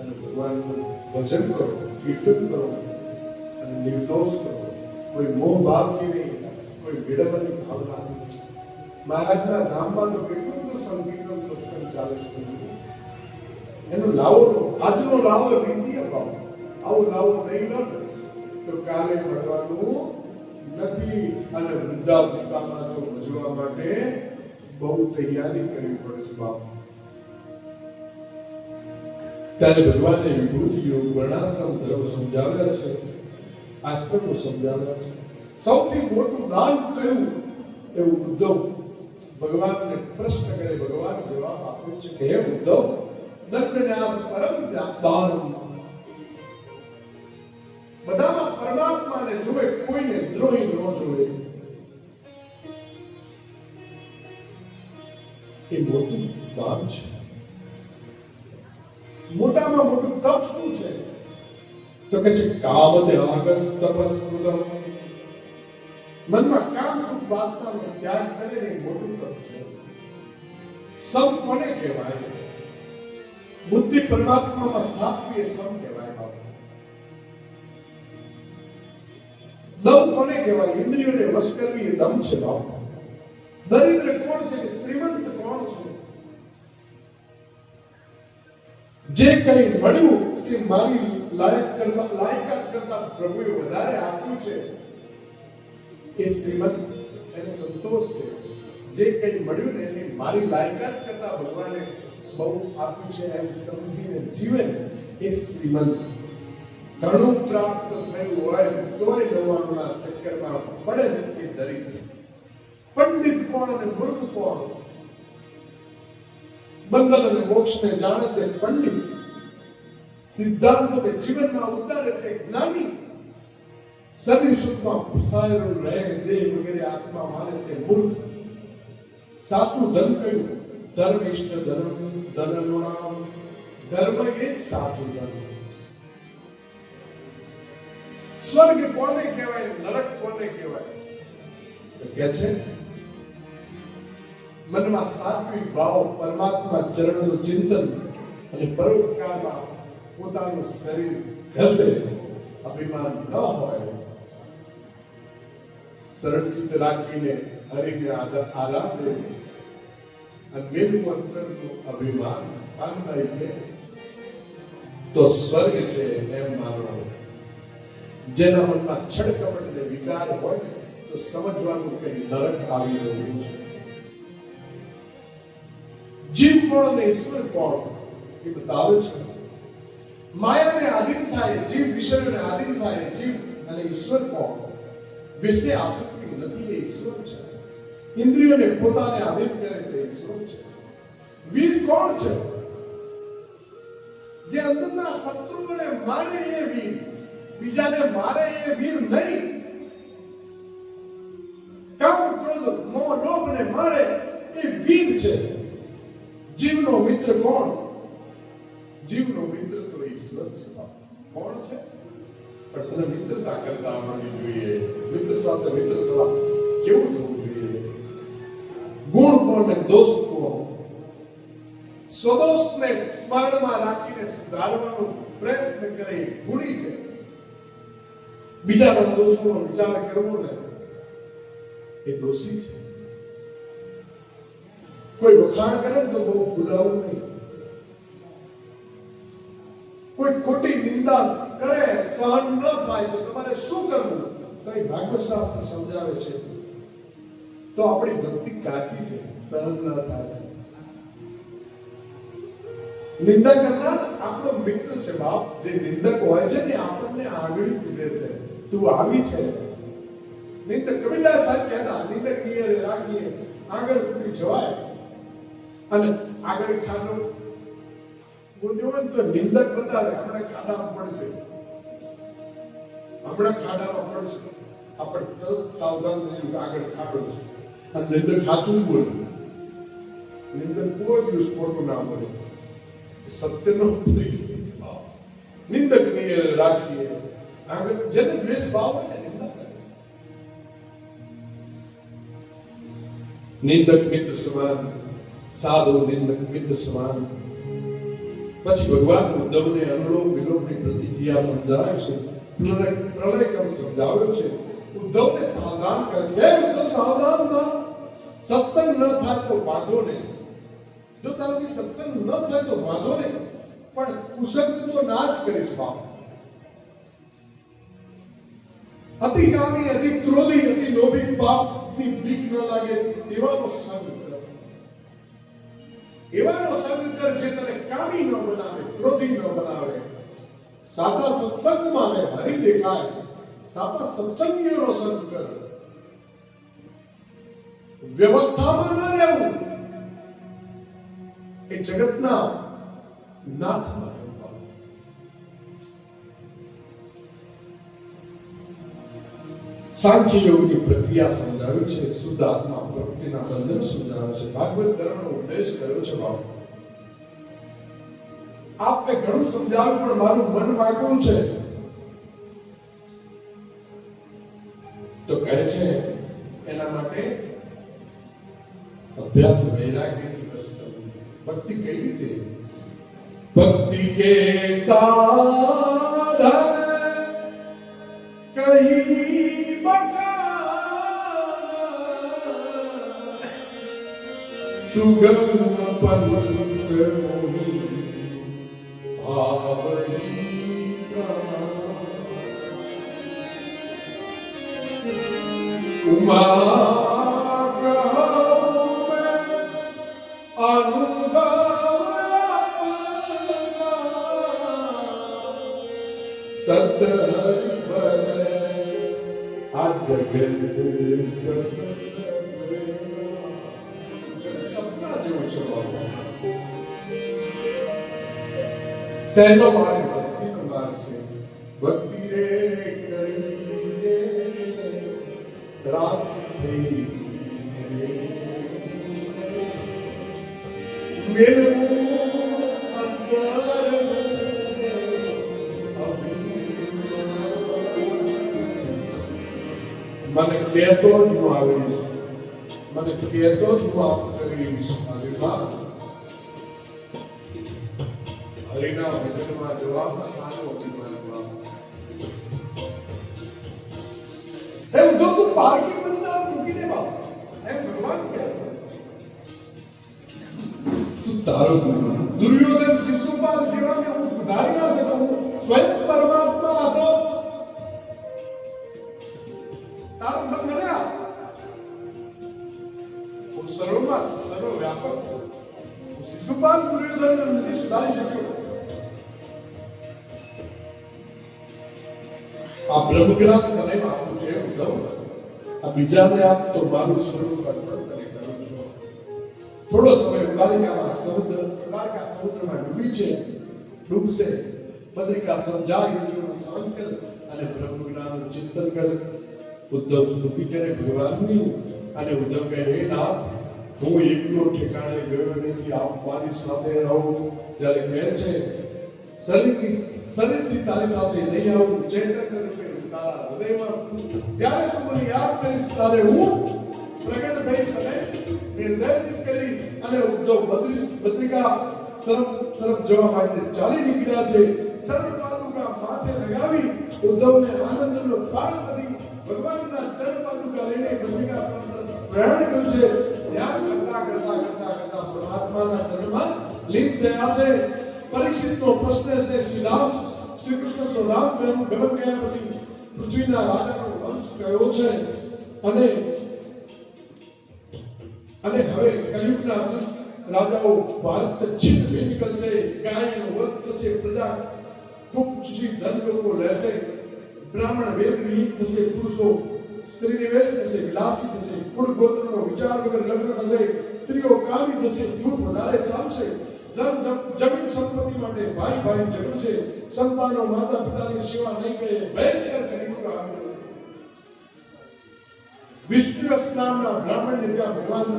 અને ભગવાનનું ભજન કરો, કીર્તન કરો અને નિર્દોષ કરો. કોઈ મોહ ભાવથી નહીં, કોઈ વિડંબની ભાવના નહીં. મહારાજના ધામમાં તો કેટલું બધું સંકીર્તન સત્સંગ ચાલે છે. એનો લાવો આજનો લાવો બીજી અપાવો. આવો લાવો નહીં લો ને તો કાલે મળવાનું નથી. અને વૃદ્ધાવસ્થામાં તો ભજવા માટે બહુ તૈયારી કરવી પડે છે બાપ. ત્યારે ભગવાને વિભૂતિ યોગ વર્ણાશ્રમ ધર્મ સમજાવ્યા છે, આશ્રમો સમજાવ્યા છે. સૌથી મોટું દાન કયું એવું ઉદ્ધવ ભગવાનને પ્રશ્ન કરે. ભગવાન જવાબ આપ્યો છે કે હે ઉદ્ધવ, દંડન્યાસ પરમ દાનમ. બધામાં પરમાત્માને જોવે, કોઈને દ્રોહી ન જોવે. એ મોટું દાન છે. મોટામાં મોટું તપ શું છે? તો કે છે કામદ આગસ તપસ્મૃતમ. મનમાં કામ સુખ વાસનાનો ત્યાગ કરે ને મોટું તપ છે. સમ કોને કહેવાય? બુદ્ધિ પરમાત્મામાં સ્થાપવી એ સમ કહેવાય બાપ. દમ કોને કહેવાય? ઇન્દ્રિયોને વશ કરવી એ દમ છે બાપ. દરિદ્ર કોણ છે કે શ્રીમંત કોણ છે? જે કંઈ મળ્યું તે મારી લાયકાત કરતા પ્રભુએ વધારે આપ્યું છે એ શ્રીમંત, એને સંતોષ છે. જે કંઈ મળ્યું ને એને મારી લાયકાત કરતા ભગવાને બહુ આપ્યું છે એમ સમજીને જીવે એ શ્રીમંત. ઘણું પ્રાપ્ત થયું હોય તોય નવાણુંના ચક્કરમાં પડે ને એ દરિદ્ર. પંડિત કોણ અને મૂર્ખ કોણ? બંધન અને મોક્ષને જાણે તે પંડિત, સિદ્ધાંતોને જીવનમાં ઉતારે તે જ્ઞાની, શરીર સુખમાં ફસાયેલો રહે દેહ વગેરે આત્મા માને તે મૂર્ખ. સાચું ધન કયું? ધર્મ ઇષ્ટ ધર્મ ધનનુણામ. ધર્મ એ જ સાચું ધર્મ. સ્વર્ગ કોને કહેવાય? નરક કોને કહેવાય? તો કે છે મનમાં સાત્વિક ભાવ, પરમાત્મા ચરણનું ચિંતન અને પરોપકારમાં પોતાનું શરીર ઘસે, અભિમાન ન હોય, સરળ ચિત્ત રાખીને હરિને આરાધે અને મેલું અંતરનું અભિમાન પામનાઈને તો સ્વર્ગ છે એમ માનવાનું. જેના મનમાં છળ કપટ ને વિકાર હોય તો સમજવાનું કે નરક આવી રહ્યું છે. જીવ કોણ અને ઈશ્વર કોણ એ બતાવે છે. માયાને આધીન થાય જીવ, વિષયોને આધીન થાય જીવ, અને ઈશ્વર કોણ? વિષય આસક્તિ નથી એ ઈશ્વર છે. ઇન્દ્રિયોને પોતાને આધીન કરે તે ઈશ્વર છે. વીર કોણ છે? જે અંદરના શત્રુઓને મારે એ વીર, બીજાને મારે એ વીર નહીં. કામ ક્રોધ મોહ લોભને મારે એ વીર છે. જીવનો મિત્ર કોણ? જીવનો મિત્ર તો ઈશ્વર છે. કોણ છે? પણ તને મિત્રતા કરતા આવડવી જોઈએ. મિત્ર સાથે મિત્ર થવા કેવું થવું જોઈએ? ગુણ કોણ ને દોષ કોણ? સ્વદોષને સ્મરણમાં રાખીને સુધારવાનો પ્રયત્ન કરે ગુણી છે. બીજાના દોષનો વિચાર કરવો ને એ દોષી છે. કોઈ વખાણ કરે તો બહુ ભૂલાવું નહીં. કોઈ ખોટી નિંદા કરે, સહન ન થાય તો તમારે શું કરવું? કઈ ભાગવત શાસ્ત્ર સમજાવે છે તો આપણી ભક્તિ કાચી છે, સહન ન થાય. નિંદા કરનાર આપણો મિત્ર છે બાપ. જે નિંદક હોય છે ને આપણને આંગળી ચીરે છે. તું આવી છે નિંદક. કબીરદાસ સાહેબ કહેતા નિંદક નિયર રાખીએ આગળ ઉઠી જવાય. અને આગળ ખાનો બોલ્યો તો નિંદક બતાવે હમણાં ખાડામાં પડશે, હમણાં ખાડામાં પડશે. આપણે તરત સાવધાન થઈને આગળ ખાડો છે. અને નિંદક સાચું બોલે. નિંદક કોઈ દિવસ ખોટું ના બોલે. સત્યનો નિંદક નિયર રાખીએ આગળ જેને દ્વેષ ભાવ હોય ને નિંદા કરે. નિંદક મિત્ર સમાન, સાધુ નિંદક મિત્ર સમાન. પછી ભગવાન ઉદ્ધવને અનુલોમ વિલોમની પ્રતિક્રિયા સમજાવે છે, પ્રલયક્રમ સમજાવ્યો છે. ઉદ્ધવને સાવધાન કરે છે, હે ઉદ્ધવ સાવધાન થા, સત્સંગ ન થાય તો વાંધો નહીં. જો તારાથી સત્સંગ ન થાય તો વાંધો નહીં, પણ કુસંગ તો ના જ કરીશ બાપ. અતિ કામી, અતિ ક્રોધી, અતિ લોભી, પાપની બીક ન લાગે એવાનો સંગ કર. એવાનો સંગ કર જે તને કામી ન બનાવે, ક્રોધી ન બનાવે. સાચા સત્સંગમાં હરિ દેખાય. સાચા સત્સંગીઓનો સંગ કર. વ્યવસ્થામાં ન રહેવું, એ જગતના નાથમાં રહેવું. સાંખ્ય યોગની પ્રક્રિયા સમજાવી છે, શુદ્ધ આત્મા પ્રવૃત્તિના બંધન સમજાવે છે, ભાગવત ધર્મનો ઉપદેશ કર્યો છે. બાપ આપને ઘણું સમજાવ્યું, પણ મારું મન વાગ્યું છે. તો કહે છે એના માટે અભ્યાસ વૈરાગ્યની વસ્તુ. ભક્તિ કઈ રીતે? ભક્તિ કે સાધન કહી બકા, સુગમ પંથ મોહી ભાવની ઉમા સતહરિ બસે આ જગત સપના જેવું છે. સહેલો મારી ભક્તિનો માર્ગ છે. ભક્તિ રે કરી રે રાત થઈ મને કહેતો જ હું આવીશ, મને કહેતો જ હું આપ કરીશ. હરિના ભજનમાં જવાબમાં સાચો અભિમાન. હે ઉદ્ધવ, તું પાર્કિંગ બંધ મૂકી દે બાપ. એમ ભગવાન કહે છે. તું તારો દુર્યોધન શિશુપાલ જેવાને હું સુધારી ના શકું. સ્વયં પરમાત્મા હતો. તારો મન મને આપ. હું સર્વમાં છું, સર્વ વ્યાપક છું. શિશુપાલ દુર્યોધન નથી સુધારી શક્યો. આ બ્રહ્મજ્ઞાન મને આપું છે ઉદ્ધવ. આ બીજાને આપ તો મારું સ્વરૂપ અર્પણ કરી કરું છું. થોડો સમય દ્વારિકામાં સમુદ્રમાં ડૂબી છે, ડૂબશે. બદ્રિકા સમજાય સંકલ્પ અને બ્રહ્મજ્ઞાનનું ચિંતન કર. ઉદ્ધવ સ્તુતિ કરે ભગવાનની અને ઉદ્ધવ કહે, હે નાથ, હું એકલો ઠેકાણે ગયો નથી, આપ મારી સાથે રહો. જ્યારે કહે છે શરીરથી તારી સાથે નહીં આવું, ચેતન રૂપે તારા હૃદયમાં છું. જ્યારે તું મને યાદ કરીશ ત્યારે હું પ્રગટ થઈ તને નિર્દેશિત કરી. અને ઉદ્ધવ બદ્રિકા તરફ જવા માટે ચાલી નીકળ્યા છે. ચરણ પાદુકા માથે લગાવી ઉદ્ધવને આનંદનો પાર નથી. ભગવાનના ચરણ પાદુકા લઈને બદ્રિકા પ્રયાણ કર્યું છે. ધ્યાન કરતા કરતા કરતા કરતા પરમાત્માના ચરણમાં લીન થયા છે. પરીક્ષિતનો પ્રશ્ન છે, શ્રી કૃષ્ણ સ્વધામ ગમન ગયા પછી પૃથ્વીના રાજાનો વંશ કયો છે? અને હવે કલિયુગના રાજાઓ ભારત છિન્ન ભિન્ન કરશે, ગાયનો વધ થશે, પ્રજા ખૂબ ખુશી ધન લોકો લેશે, બ્રાહ્મણ વેદ વિહીન થશે, પુરુષો સ્ત્રી નિવેશ થશે, વિલાસી થશે, કુળ ગોત્રનો વિચાર વગર લગ્ન થશે, સ્ત્રીઓ કામી થશે, જૂઠ વધારે ચાલશે, જમીન સંપત્તિ માટે ભાઈ ભાઈ ઝઘડશે, સંતાનો માતા પિતાની સેવા નહીં કરે, ભયંકર કલિયુગ આવ્યો. વિષ્ણુ નામના બ્રાહ્મણને ત્યાં ભગવાન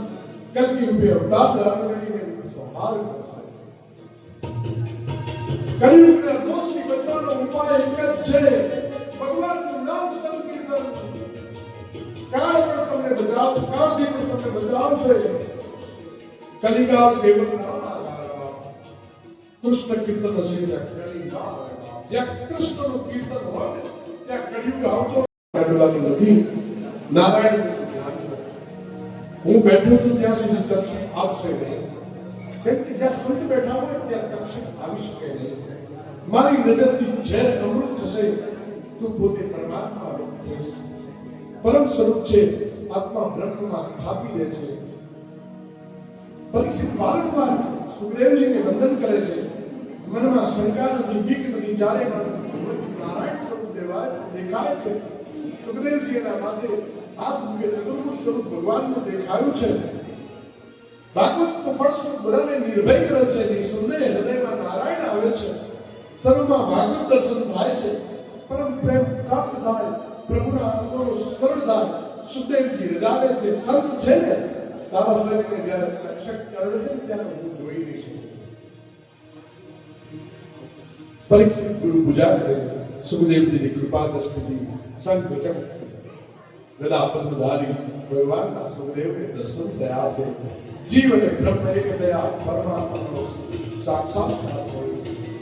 કલ્કી રૂપે અવતાર ધારણ કરીને સંહાર કરશે. કલિયુગના દોષથી બચવાનો ઉપાય એક જ છે, કલિકા કેવલ કૃષ્ણ કીર્તન હશે ત્યાં કલિકા જ્યાં કૃષ્ણનું કીર્તન હોય ને ત્યાં કળિયુગ આવતો નથી. નારાયણ હું બેઠો છું ત્યાં સુધી દર્શન આપશે નહીં, કેમ કે જ્યાં સંત બેઠા હોય ત્યાં દર્શન આવી શકે નહીં. મારી નજરથી ઝેર અમૃત થશે, તું પોતે પરમાત્મા રૂપ થઈશ. પરમ સ્વરૂપ છે, આત્મા બ્રહ્મમાં સ્થાપી દે છે. પરીક્ષિત વારંવાર સુખદેવજીને વંદન કરે છે. મનમાં શંકા નથી, બીક નથી, જ્યારે નારાયણ સ્વરૂપ દેખાય છે. સુખદેવજી એના માથે હાથ મૂકે, ચતુર્ભુજ સ્વરૂપ ભગવાનનું દેખાયું છે. ભાગવત તો ફળસ્વરૂપ બધાને નિર્ભય કરે છે. નિસંદેહ હૃદયમાં નારાયણ આવે છે. સર્વમાં ભાગવત દર્શન થાય છે. પરમ પ્રેમ પ્રાપ્ત થાય, પ્રભુના અંગોનું સ્મરણ થાય. સુખદેવજી રજાવે છે, સંત છે ને તારા શરીરને જ્યારે રક્ષક કરે છે ત્યારે હું જોઈ નહીં શકું. પરીક્ષિત ગુરુ પૂજા કરે, સુખદેવજીની કૃપા દ્રષ્ટિથી શંખ ચક્ર ગદા પદ્મધારી ભગવાનના સુખદેવને દર્શન થયા છે. જીવ અને બ્રહ્મ એક થયા, પરમાત્માનો સાક્ષાત્કાર થયો.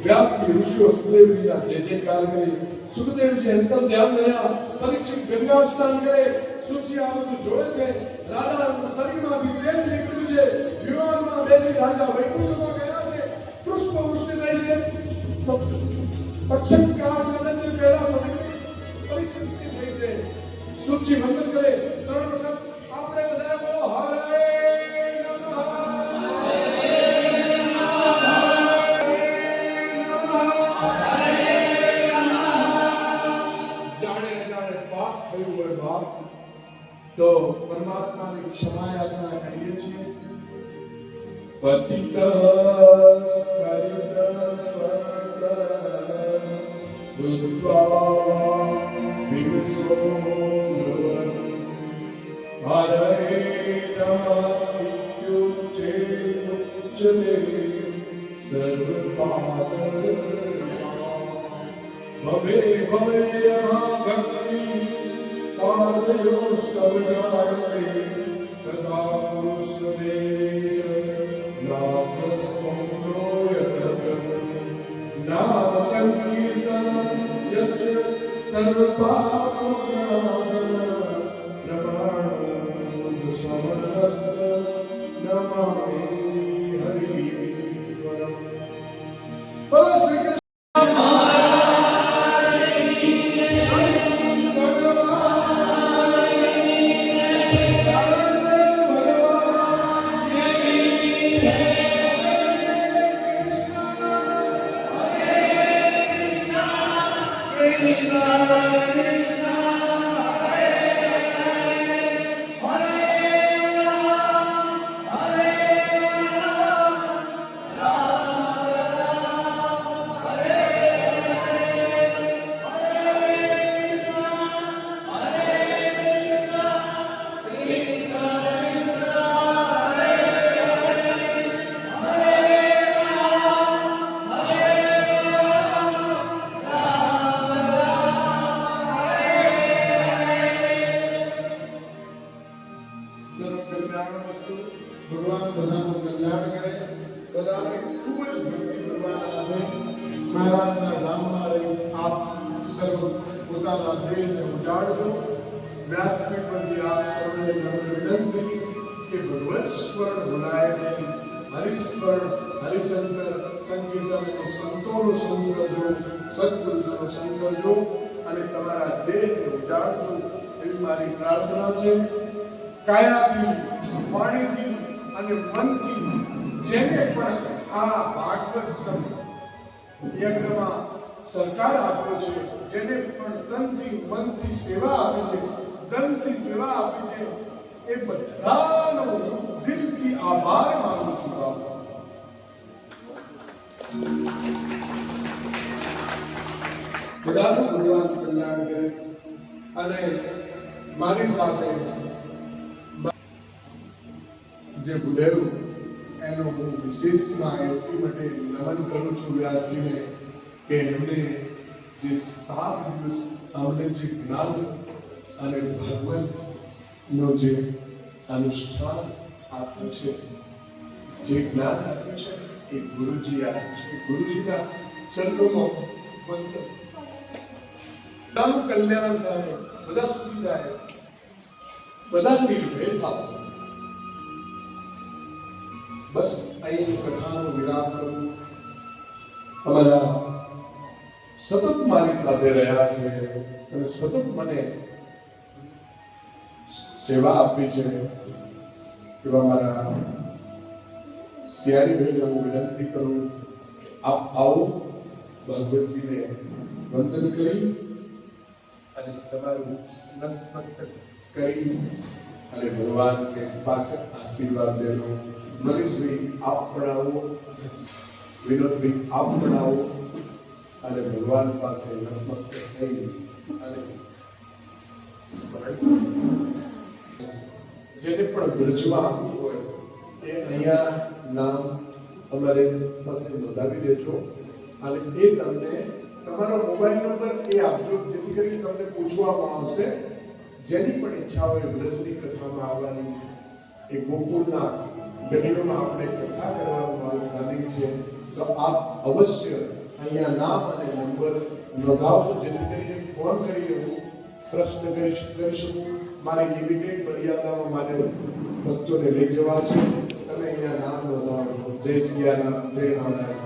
વ્યાસજી ઋષિઓ સુખદેવજીના જય જયકાર કરી. સુખદેવજી અંતર ધ્યાન થયા. પરીક્ષિત ગંગા સ્નાન કરે, સૂચિ આવતું જોડે છે. રાજાના શરીરમાંથી તેજ નીકળ્યું છે. વિમાનમાં બેસી રાજા વૈકુંઠમાં ગયા છે. પુષ્પ વૃષ્ટિ થઈ છે. પક્ષક કાળના નંદ પહેલા સમય પરીક્ષિત થઈ છે. સૂચિ વંદન કરે, 3 વખત આપણે બધા બોલો હરે તો પરમાત્માની ક્ષમા યાચના કરીએ છીએ. પતિત સ્કરિત સ્વર્ગ રુદ્વા વિવસો હરે નમઃ ઉચ્ચતે સર્વપાદ ભવે ભવે ભક્તિ પાદયોસ્તવજાયતે તથાસ્વદેશ નામસ્મોયત નામ સંકીર્તન યસ્ય સર્વપાપનાશન પ્રમાણ સમસ્ત નમામિ હરિ પરમ. બોલો શ્રી કૃષ્ણ. ભગવાન બધાનું કલ્યાણ કરે, બધાને ખૂબ જ ભક્તિ કરવાના આવે. મહારાજના ધામમાં રહી આપ સર્વ પોતાના દેહને ઉજાડજો. વ્યાસપીઠ પરથી આપ સર્વને નમ્ર વિનંતી કે ભગવત સ્મરણ ભૂલાય નહીં. હરિસ્મરણ, હરિશંકર, સંકીર્તન અને સંતોનો સંગ કરજો, સત્પુરુષોનો સંગ કરજો અને તમારા દેહને ઉજાડજો એવી મારી પ્રાર્થના છે. કાયાથી, વાણીથી અને મનથી જેને પણ આ ભાગવત યજ્ઞમાં સહકાર આપ્યો છે, જેને પણ તનથી મનથી સેવા આપી છે, ધનથી સેવા આપી છે, એ બધાનો હું દિલથી આભાર માનું છું. બધાનું ભગવાન કલ્યાણ કરે અને મારી સાથે જે ગુદેવ એનો હું વિશેષમાં એટલી માટે નમન કરું છું વ્યાસજીને કે એમણે જે 7 દિવસ અમને જે જ્ઞાન અને ભગવતનો જે અનુષ્ઠાન આપ્યું છે જે જ્ઞાન આપ્યું છે એ ગુરુજી આપ્યું છે. ગુરુજીના ચરણોમાં વંદન. બધાનું કલ્યાણ થાય, બધા સુખી થાય, બધા નિર્ભય થાવ. બસ અહીં કથાનો વિરામ કરું. અમારા સતત મારી સાથે રહ્યા છે અને સતત મને સેવા આપી છે એવા મારા સિયારી ભાઈને હું વિનંતી કરું, આપ આવો, ભગવતજીને વંદન કરી અને તમારું નતમસ્તક કરી અને ભગવાન કે પાસે આશીર્વાદ લેલો. મનીષભાઈ આપ પણ આવો, વિનોદભાઈ આપ પણ આવો અને ભગવાન પાસે નતમસ્તક થઈ અને જેને પણ બ્રજમાં આવવું હોય એ અહીંયા નામ અમારે પાસે નોંધાવી દેજો અને એ તમને તમારો મોબાઈલ નંબર એ આપજો, જેથી કરી તમને પૂછવામાં આવશે. જેની પણ ઈચ્છા હોય બ્રજની કથામાં આવવાની, એ ગોકુળના ગઢીઓમાં આપણે કથા કરવાનું મારું પ્લાનિંગ છે, તો આપ અવશ્ય અહીંયા નામ અને નંબર નોંધાવશો, જેથી કરીને ફોન કરી હું પ્રશ્ન કરી શકું. મારી એવી કઈ મર્યાદામાં મારે ભક્તોને લઈ જવા છે. તમે અહીંયા નામ નોંધાવો. જય સિયારામ, જય નારાયણ.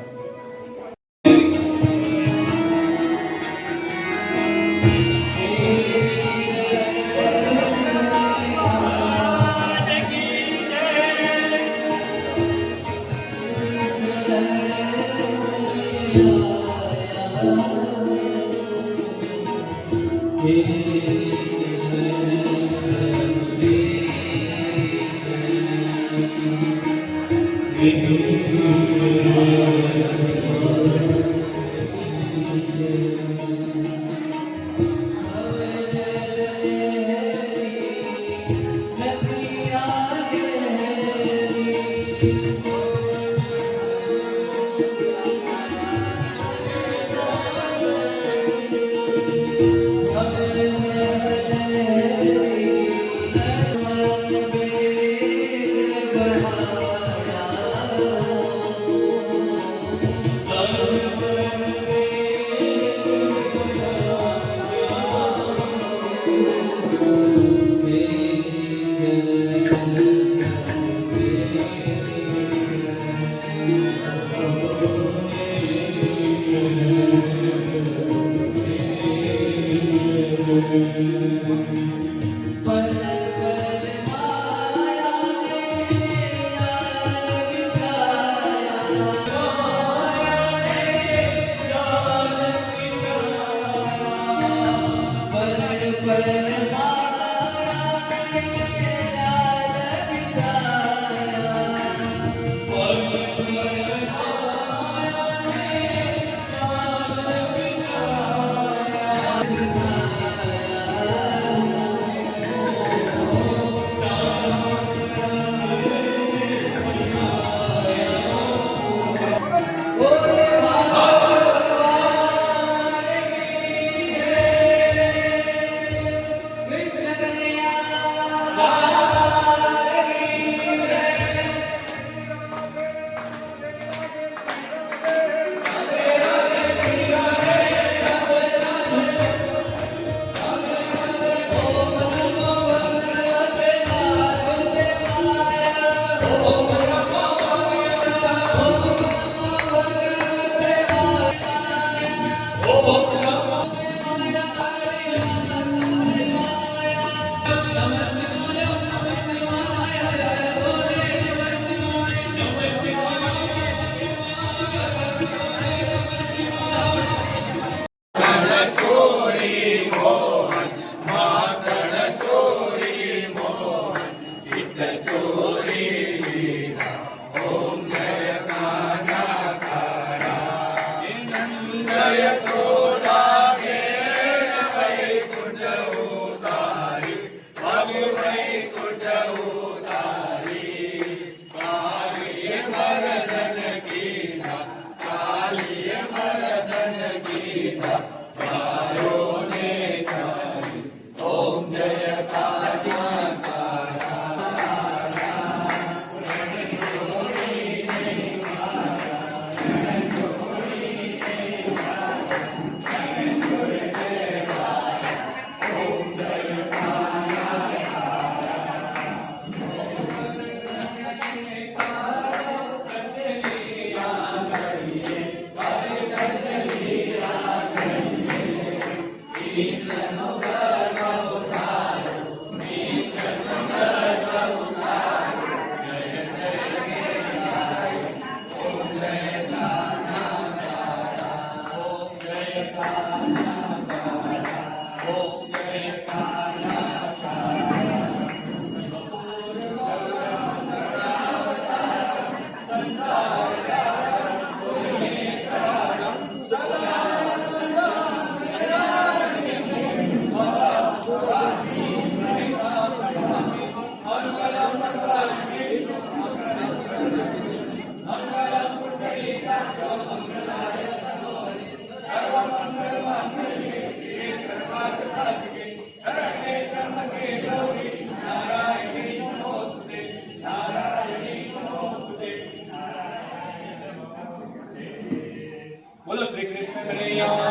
બોલો શ્રી કૃષ્ણ કનૈયા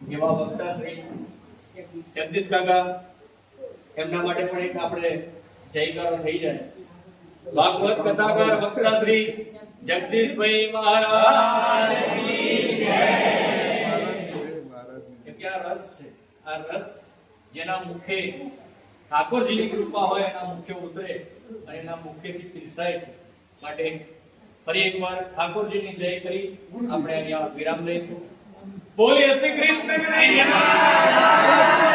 એવા વક્તા શ્રી જગદીશ કાકા એમના માટે પણ એક આપણે જયકારો થઈ જાય ભાગવત કથાકાર વક્તા શ્રી જગદીશભાઈ મહારાજ કે આ રસ છે આ રસ જેના મુખે ઠાકોરજીની કૃપા હોય એના મુખે ઉતરે અને એના મુખેથી પીરસાય છે માટે ફરી એકવાર ઠાકોરજીની જય કરી આપણે અહીંયા વિરામ લઈશું બોલીએ શ્રી કૃષ્ણ કનૈયા